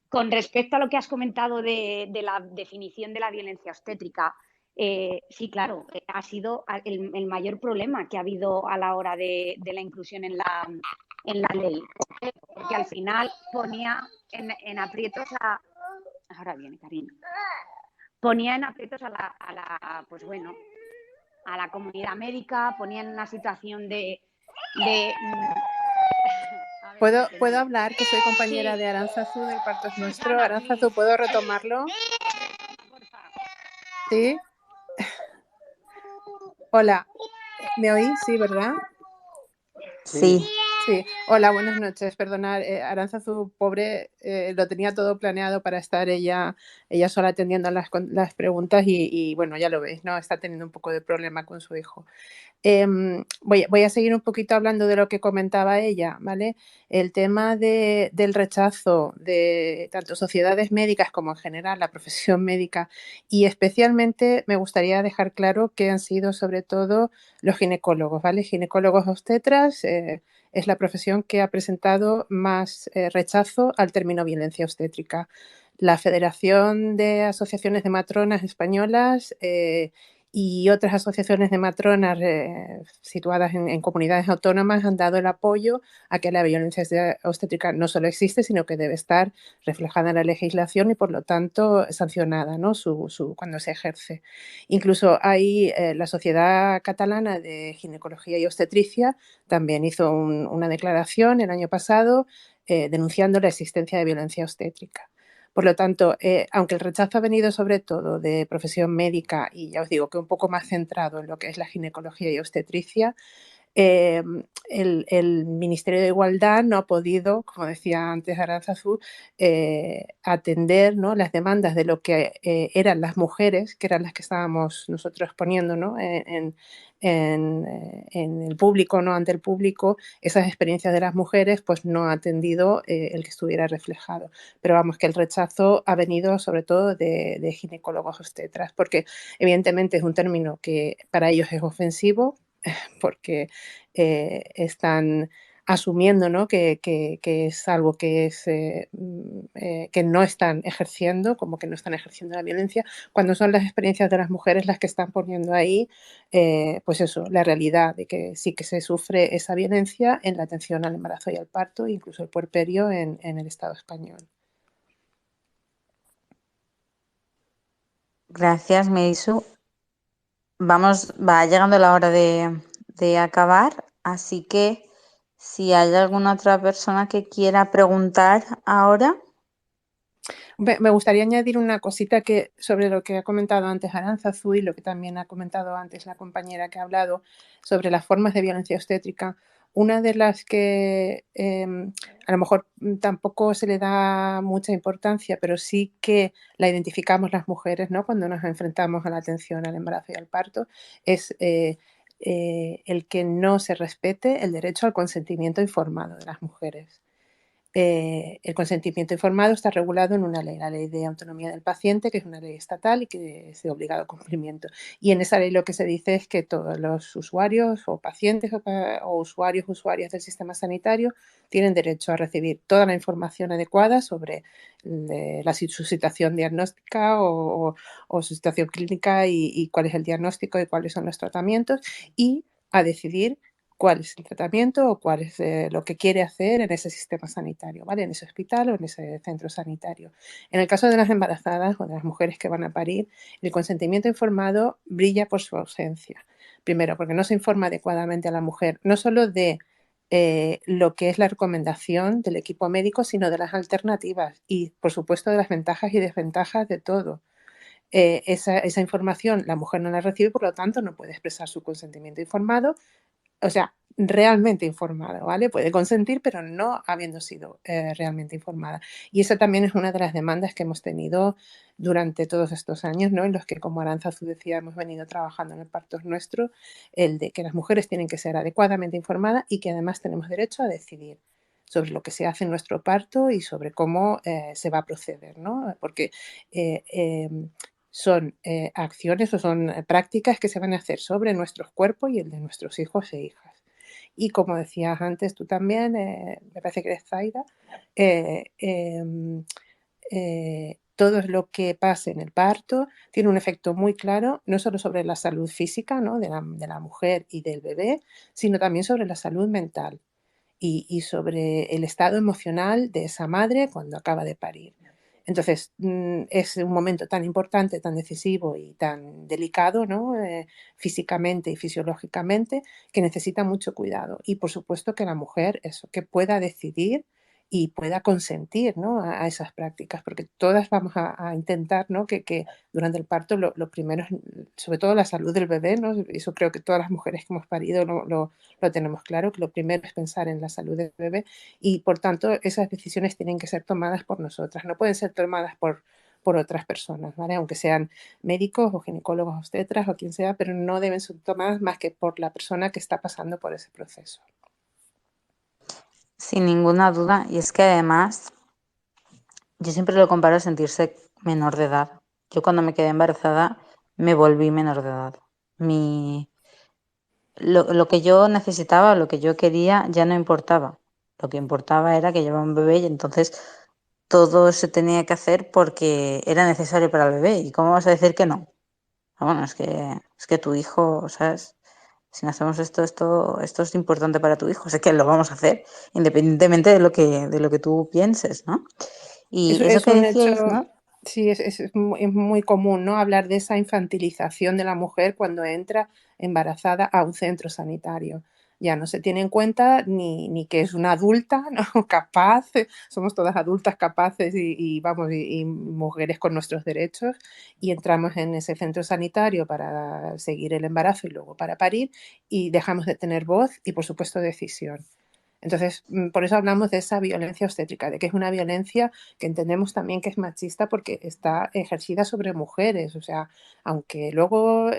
Con respecto a lo que has comentado de la definición de la violencia obstétrica, sí, claro, ha sido el mayor problema que ha habido a la hora de la inclusión en la ley, porque al final ponía en aprietos a... Ahora viene, cariño. Ponía en aprietos pues bueno, a la comunidad médica, ponía en una situación de ¿Puedo hablar? Que soy compañera de Aránzazu del Parto es Nuestro. Aránzazu, ¿puedo retomarlo? ¿Sí? Hola, ¿me oís? Sí, ¿verdad? Sí. Sí, hola, buenas noches. Perdonad, Aránzazu, pobre, lo tenía todo planeado para estar ella sola atendiendo las preguntas y bueno, ya lo veis, ¿no? Está teniendo un poco de problema con su hijo. Voy a seguir un poquito hablando de lo que comentaba ella, ¿vale? El tema del rechazo de tanto sociedades médicas como en general la profesión médica, y especialmente me gustaría dejar claro que han sido sobre todo los ginecólogos, ¿vale? Ginecólogos obstetras es la profesión que ha presentado más rechazo al término violencia obstétrica. La Federación de Asociaciones de Matronas Españolas y otras asociaciones de matronas situadas en comunidades autónomas han dado el apoyo a que la violencia obstétrica no solo existe, sino que debe estar reflejada en la legislación y, por lo tanto, sancionada, ¿no? cuando se ejerce. Incluso hay la Sociedad Catalana de Ginecología y Obstetricia también hizo una declaración el año pasado denunciando la existencia de violencia obstétrica. Por lo tanto, aunque el rechazo ha venido sobre todo de profesión médica y ya os digo que un poco más centrado en lo que es la ginecología y obstetricia, el Ministerio de Igualdad no ha podido, como decía antes Aránzazu, atender, ¿no?, las demandas de lo que eran las mujeres, que eran las que estábamos nosotros poniendo, ¿no?, en el público, ¿no?, ante el público, esas experiencias de las mujeres, pues no ha atendido el que estuviera reflejado. Pero vamos, que el rechazo ha venido sobre todo de ginecólogos obstetras, porque evidentemente es un término que para ellos es ofensivo, porque están asumiendo, ¿no? que es algo que no están ejerciendo, como que no están ejerciendo la violencia, cuando son las experiencias de las mujeres las que están poniendo ahí, pues eso, la realidad de que sí que se sufre esa violencia en la atención al embarazo y al parto, incluso el puerperio en el Estado español. Gracias, Meisu. Va llegando la hora de acabar, así que si hay alguna otra persona que quiera preguntar ahora. Me gustaría añadir una cosita sobre lo que ha comentado antes Aránzazu y lo que también ha comentado antes la compañera que ha hablado sobre las formas de violencia obstétrica. Una de las que a lo mejor tampoco se le da mucha importancia, pero sí que la identificamos las mujeres, ¿no? Cuando nos enfrentamos a la atención al embarazo y al parto, es el que no se respete el derecho al consentimiento informado de las mujeres. El consentimiento informado está regulado en una ley, la Ley de Autonomía del Paciente, que es una ley estatal y que es de obligado cumplimiento. Y en esa ley lo que se dice es que todos los usuarios o pacientes o usuarias del sistema sanitario tienen derecho a recibir toda la información adecuada sobre su situación diagnóstica o su situación clínica y cuál es el diagnóstico y cuáles son los tratamientos, y a decidir cuál es el tratamiento o cuál es lo que quiere hacer en ese sistema sanitario, ¿vale? En ese hospital o en ese centro sanitario. En el caso de las embarazadas o de las mujeres que van a parir, el consentimiento informado brilla por su ausencia. Primero, porque no se informa adecuadamente a la mujer, no solo de lo que es la recomendación del equipo médico, sino de las alternativas y, por supuesto, de las ventajas y desventajas de todo. Esa información la mujer no la recibe, por lo tanto, no puede expresar su consentimiento informado. O sea, realmente informada, ¿vale? Puede consentir, pero no habiendo sido realmente informada. Y esa también es una de las demandas que hemos tenido durante todos estos años, ¿no? En los que, como Aránzazu decía, hemos venido trabajando en el Parto es Nuestro, el de que las mujeres tienen que ser adecuadamente informadas y que además tenemos derecho a decidir sobre lo que se hace en nuestro parto y sobre cómo se va a proceder, ¿no? Porque son acciones o son prácticas que se van a hacer sobre nuestros cuerpos y el de nuestros hijos e hijas. Y como decías antes tú también, me parece que eres Zaida, todo lo que pase en el parto tiene un efecto muy claro, no solo sobre la salud física, ¿no? de la mujer y del bebé, sino también sobre la salud mental y sobre el estado emocional de esa madre cuando acaba de parir. Entonces, es un momento tan importante, tan decisivo y tan delicado, ¿no? Físicamente y fisiológicamente, que necesita mucho cuidado. Y por supuesto que la mujer, eso, que pueda decidir y pueda consentir, ¿no? a esas prácticas, porque todas vamos a intentar, ¿no? que durante el parto lo primero es, sobre todo la salud del bebé, ¿no? Eso creo que todas las mujeres que hemos parido lo tenemos claro, que lo primero es pensar en la salud del bebé y por tanto esas decisiones tienen que ser tomadas por nosotras, no pueden ser tomadas por otras personas, ¿vale? Aunque sean médicos o ginecólogos obstetras o quien sea, pero no deben ser tomadas más que por la persona que está pasando por ese proceso. Sin ninguna duda, y es que además yo siempre lo comparo a sentirse menor de edad. Yo cuando me quedé embarazada me volví menor de edad. Lo que yo necesitaba, lo que yo quería ya no importaba. Lo que importaba era que llevaba un bebé y entonces todo se tenía que hacer porque era necesario para el bebé. ¿Y cómo vas a decir que no? Bueno, es que tu hijo, ¿sabes? Si no hacemos esto es importante para tu hijo. Sé que lo vamos a hacer, independientemente de lo que tú pienses, ¿no? Y eso Es que un decíais, hecho, ¿no? sí, es muy común, ¿no? Hablar de esa infantilización de la mujer cuando entra embarazada a un centro sanitario. Ya no se tiene en cuenta ni que es una adulta, ¿no? Capaz, somos todas adultas capaces y mujeres con nuestros derechos y entramos en ese centro sanitario para seguir el embarazo y luego para parir y dejamos de tener voz y por supuesto decisión. Entonces, por eso hablamos de esa violencia obstétrica, de que es una violencia que entendemos también que es machista porque está ejercida sobre mujeres. O sea, aunque luego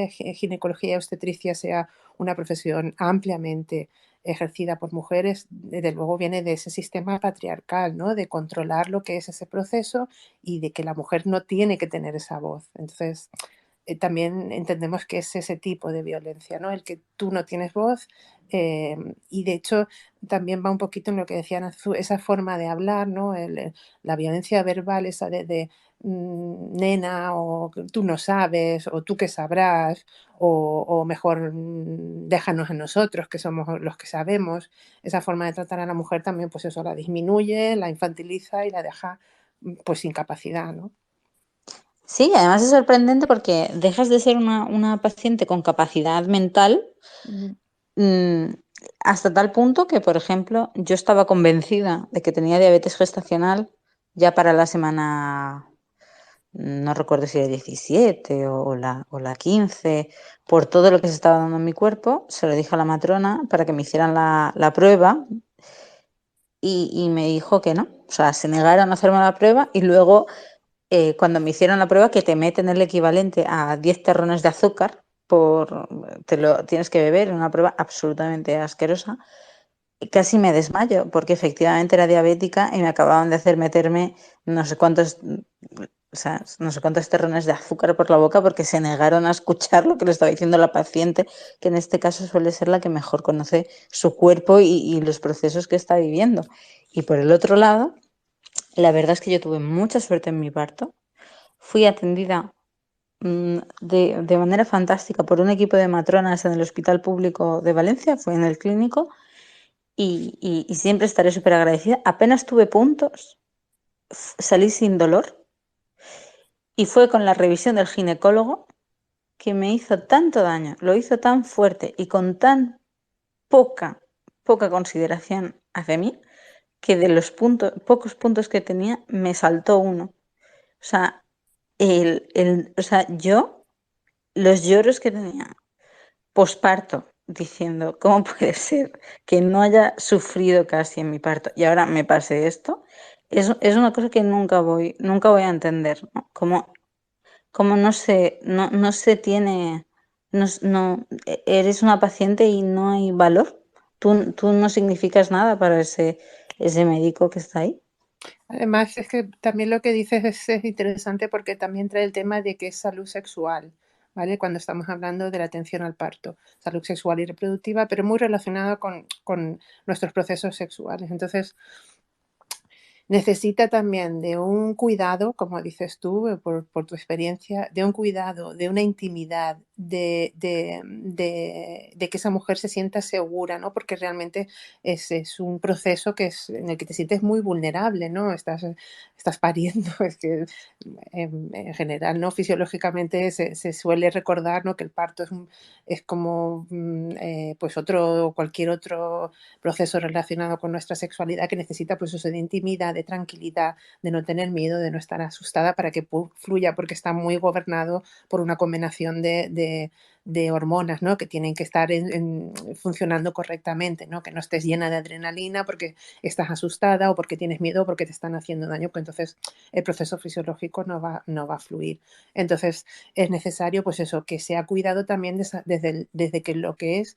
ginecología y obstetricia sea una profesión ampliamente ejercida por mujeres, desde luego viene de ese sistema patriarcal, ¿no? De controlar lo que es ese proceso y de que la mujer no tiene que tener esa voz. Entonces, también entendemos que es ese tipo de violencia, ¿no? El que tú no tienes voz Y de hecho también va un poquito en lo que decían, esa forma de hablar, ¿no? La violencia verbal, esa de nena, o tú no sabes, o tú que sabrás, o mejor déjanos a nosotros, que somos los que sabemos. Esa forma de tratar a la mujer también, pues eso, la disminuye, la infantiliza y la deja pues sin capacidad, ¿no? Sí, además es sorprendente porque dejas de ser una paciente con capacidad mental Mm. hasta tal punto que, por ejemplo, yo estaba convencida de que tenía diabetes gestacional ya para la semana, no recuerdo si era 17 o la 15, por todo lo que se estaba dando en mi cuerpo. Se lo dije a la matrona para que me hicieran la prueba y me dijo que no. O sea, se negaron a hacerme la prueba y luego, cuando me hicieron la prueba, que te meten el equivalente a 10 terrones de azúcar, te lo tienes que beber, una prueba absolutamente asquerosa. Casi me desmayo porque efectivamente era diabética y me acababan de hacer meterme no sé cuántos, o sea, no sé cuántos terrones de azúcar por la boca porque se negaron a escuchar lo que le estaba diciendo la paciente, que en este caso suele ser la que mejor conoce su cuerpo y los procesos que está viviendo. Y por el otro lado, la verdad es que yo tuve mucha suerte en mi parto. Fui atendida de manera fantástica por un equipo de matronas en el Hospital Público de Valencia, fue en el clínico, y siempre estaré súper agradecida. Apenas tuve puntos, salí sin dolor y fue con la revisión del ginecólogo que me hizo tanto daño, lo hizo tan fuerte y con tan poca consideración hacia mí, que de los pocos puntos que tenía me saltó uno. O sea, yo, los lloros que tenía posparto, diciendo, ¿cómo puede ser que no haya sufrido casi en mi parto y ahora me pase esto? Es una cosa que nunca voy a entender, ¿no? Cómo no se tiene, eres una paciente y no hay valor. Tú no significas nada para ese médico que está ahí. Además, es que también lo que dices es interesante porque también trae el tema de que es salud sexual, ¿vale? Cuando estamos hablando de la atención al parto, salud sexual y reproductiva, pero muy relacionada con nuestros procesos sexuales. Entonces, necesita también de un cuidado, como dices tú, por tu experiencia, de un cuidado, de una intimidad, de que esa mujer se sienta segura, ¿no? Porque realmente es un proceso en el que te sientes muy vulnerable, ¿no? Estás pariendo, es que en general, ¿no? Fisiológicamente se suele recordar, ¿no? Que el parto es como pues cualquier otro proceso relacionado con nuestra sexualidad, que necesita pues eso de intimidad, de tranquilidad, de no tener miedo, de no estar asustada para que fluya, porque está muy gobernado por una combinación de hormonas, ¿no? Que tienen que estar funcionando correctamente, ¿no? Que no estés llena de adrenalina porque estás asustada o porque tienes miedo o porque te están haciendo daño, pues entonces el proceso fisiológico no va a fluir. Entonces es necesario pues eso, que sea cuidado también desde que lo que es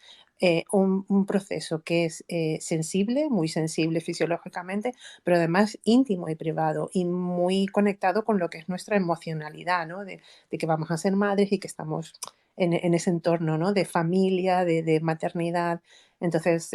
un proceso que es sensible, muy sensible fisiológicamente, pero además íntimo y privado y muy conectado con lo que es nuestra emocionalidad, ¿no? De que vamos a ser madres y que estamos en ese entorno, ¿no? De familia, de maternidad. Entonces,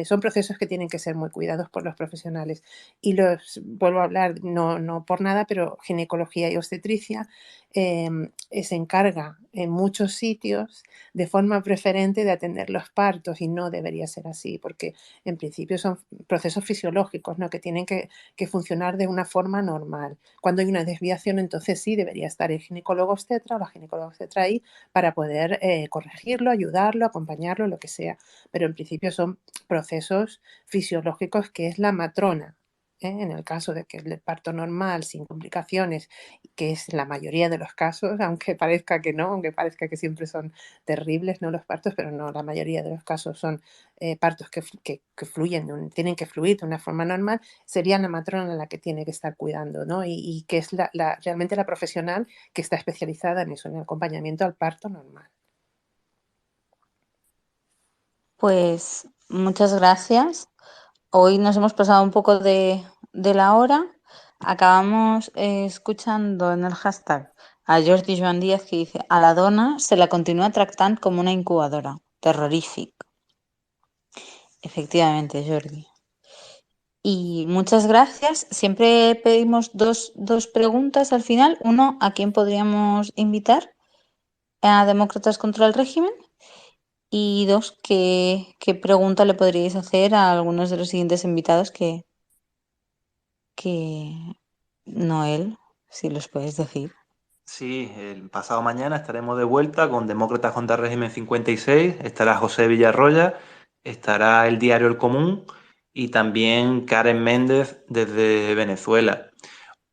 son procesos que tienen que ser muy cuidados por los profesionales. Y vuelvo a hablar, no por nada, pero ginecología y obstetricia se encarga en muchos sitios de forma preferente de atender los partos, y no debería ser así, porque en principio son procesos fisiológicos, ¿no? Que tienen que funcionar de una forma normal. Cuando hay una desviación, entonces sí debería estar el ginecólogo obstetra o la ginecóloga obstetra ahí para poder corregirlo, ayudarlo, acompañarlo, lo que sea. Pero en principio son procesos fisiológicos que es la matrona. En el caso de que el parto normal, sin complicaciones, que es la mayoría de los casos, aunque parezca que no, aunque parezca que siempre son terribles, ¿no? Los partos, pero no, la mayoría de los casos son partos que fluyen, tienen que fluir de una forma normal, sería la matrona la que tiene que estar cuidando, ¿no? Y que es realmente la profesional que está especializada en eso, en el acompañamiento al parto normal. Pues muchas gracias. Hoy nos hemos pasado un poco de la hora. Acabamos escuchando en el hashtag a Jordi Joan Díaz, que dice: a la dona se la continua tractant com una incubadora. Terrorífic. Efectivamente, Jordi. Y muchas gracias. Siempre pedimos dos preguntas al final. Uno, ¿a quién podríamos invitar a Demócratas contra el Régimen? Y dos, ¿qué pregunta le podríais hacer a algunos de los siguientes invitados que Noel, si los puedes decir? Sí, el pasado mañana estaremos de vuelta con Demócratas contra el Régimen 56, estará José Villarroya, estará el diario El Común y también Karen Méndez desde Venezuela.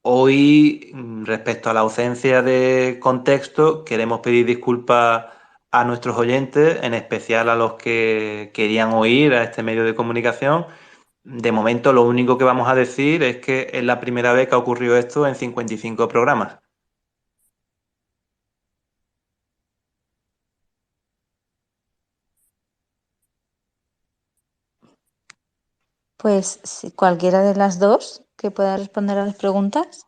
Hoy, respecto a la ausencia de contexto, queremos pedir disculpas a nuestros oyentes, en especial a los que querían oír a este medio de comunicación. De momento, lo único que vamos a decir es que es la primera vez que ha ocurrido esto en 55 programas. Pues si cualquiera de las dos que pueda responder a las preguntas.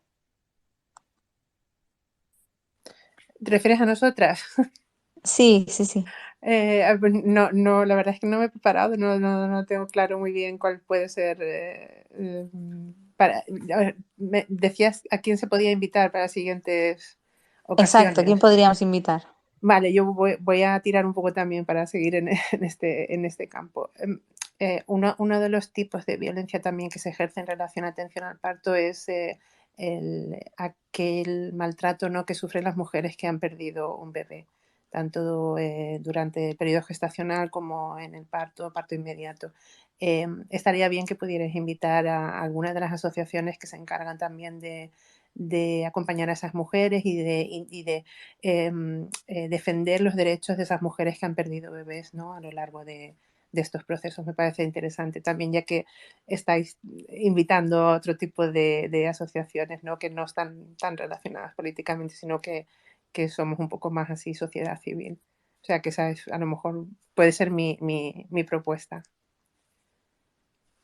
¿Te refieres a nosotras? Sí, sí, sí. Pues no, la verdad es que no me he preparado, no tengo claro muy bien cuál puede ser. A ver, me decías a quién se podía invitar para las siguientes Exacto, ¿quién ocasiones. podríamos invitar? Vale, yo voy a tirar un poco también para seguir en este campo. Uno de los tipos de violencia también que se ejerce en relación a atención al parto es aquel maltrato, ¿no?, que sufren las mujeres que han perdido un bebé, tanto durante el periodo gestacional como en el parto inmediato. Estaría bien que pudierais invitar a algunas de las asociaciones que se encargan también de acompañar a esas mujeres y de defender los derechos de esas mujeres que han perdido bebés, ¿no?, a lo largo de estos procesos. Me parece interesante también, ya que estáis invitando a otro tipo de asociaciones, ¿no?, que no están tan relacionadas políticamente, sino que somos un poco más así sociedad civil. O sea, que esa a lo mejor puede ser mi propuesta.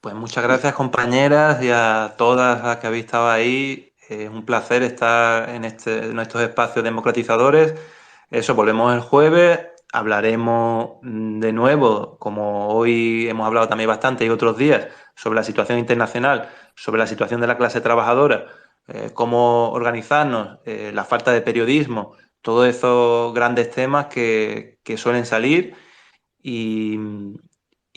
Pues muchas gracias, compañeras, y a todas las que habéis estado ahí. Es un placer estar en estos espacios democratizadores. Eso, volvemos el jueves. Hablaremos de nuevo, como hoy hemos hablado también bastante y otros días, sobre la situación internacional, sobre la situación de la clase trabajadora, cómo organizarnos, la falta de periodismo, todos esos grandes temas que suelen salir.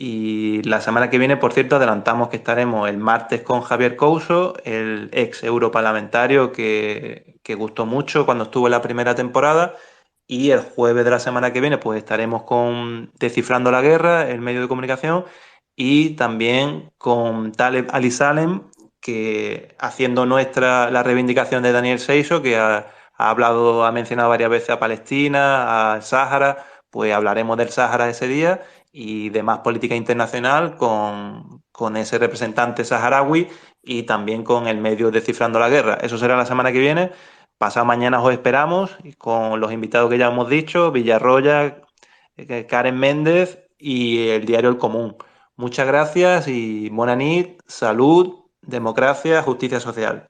Y la semana que viene, por cierto, adelantamos que estaremos el martes con Javier Couso, el ex europarlamentario que gustó mucho cuando estuvo en la primera temporada. Y el jueves de la semana que viene, pues estaremos con Descifrando la Guerra, el medio de comunicación, y también con Taleb Ali Salem, que haciendo nuestra la reivindicación de Daniel Seiso, que ha mencionado varias veces a Palestina, al Sáhara, pues hablaremos del Sáhara ese día y de más política internacional con ese representante saharaui y también con el medio Descifrando la Guerra. Eso será la semana que viene. Pasado mañana os esperamos con los invitados que ya hemos dicho, Villarroya, Karen Méndez y el diario El Común. Muchas gracias y buena nit, salud, democracia, justicia social.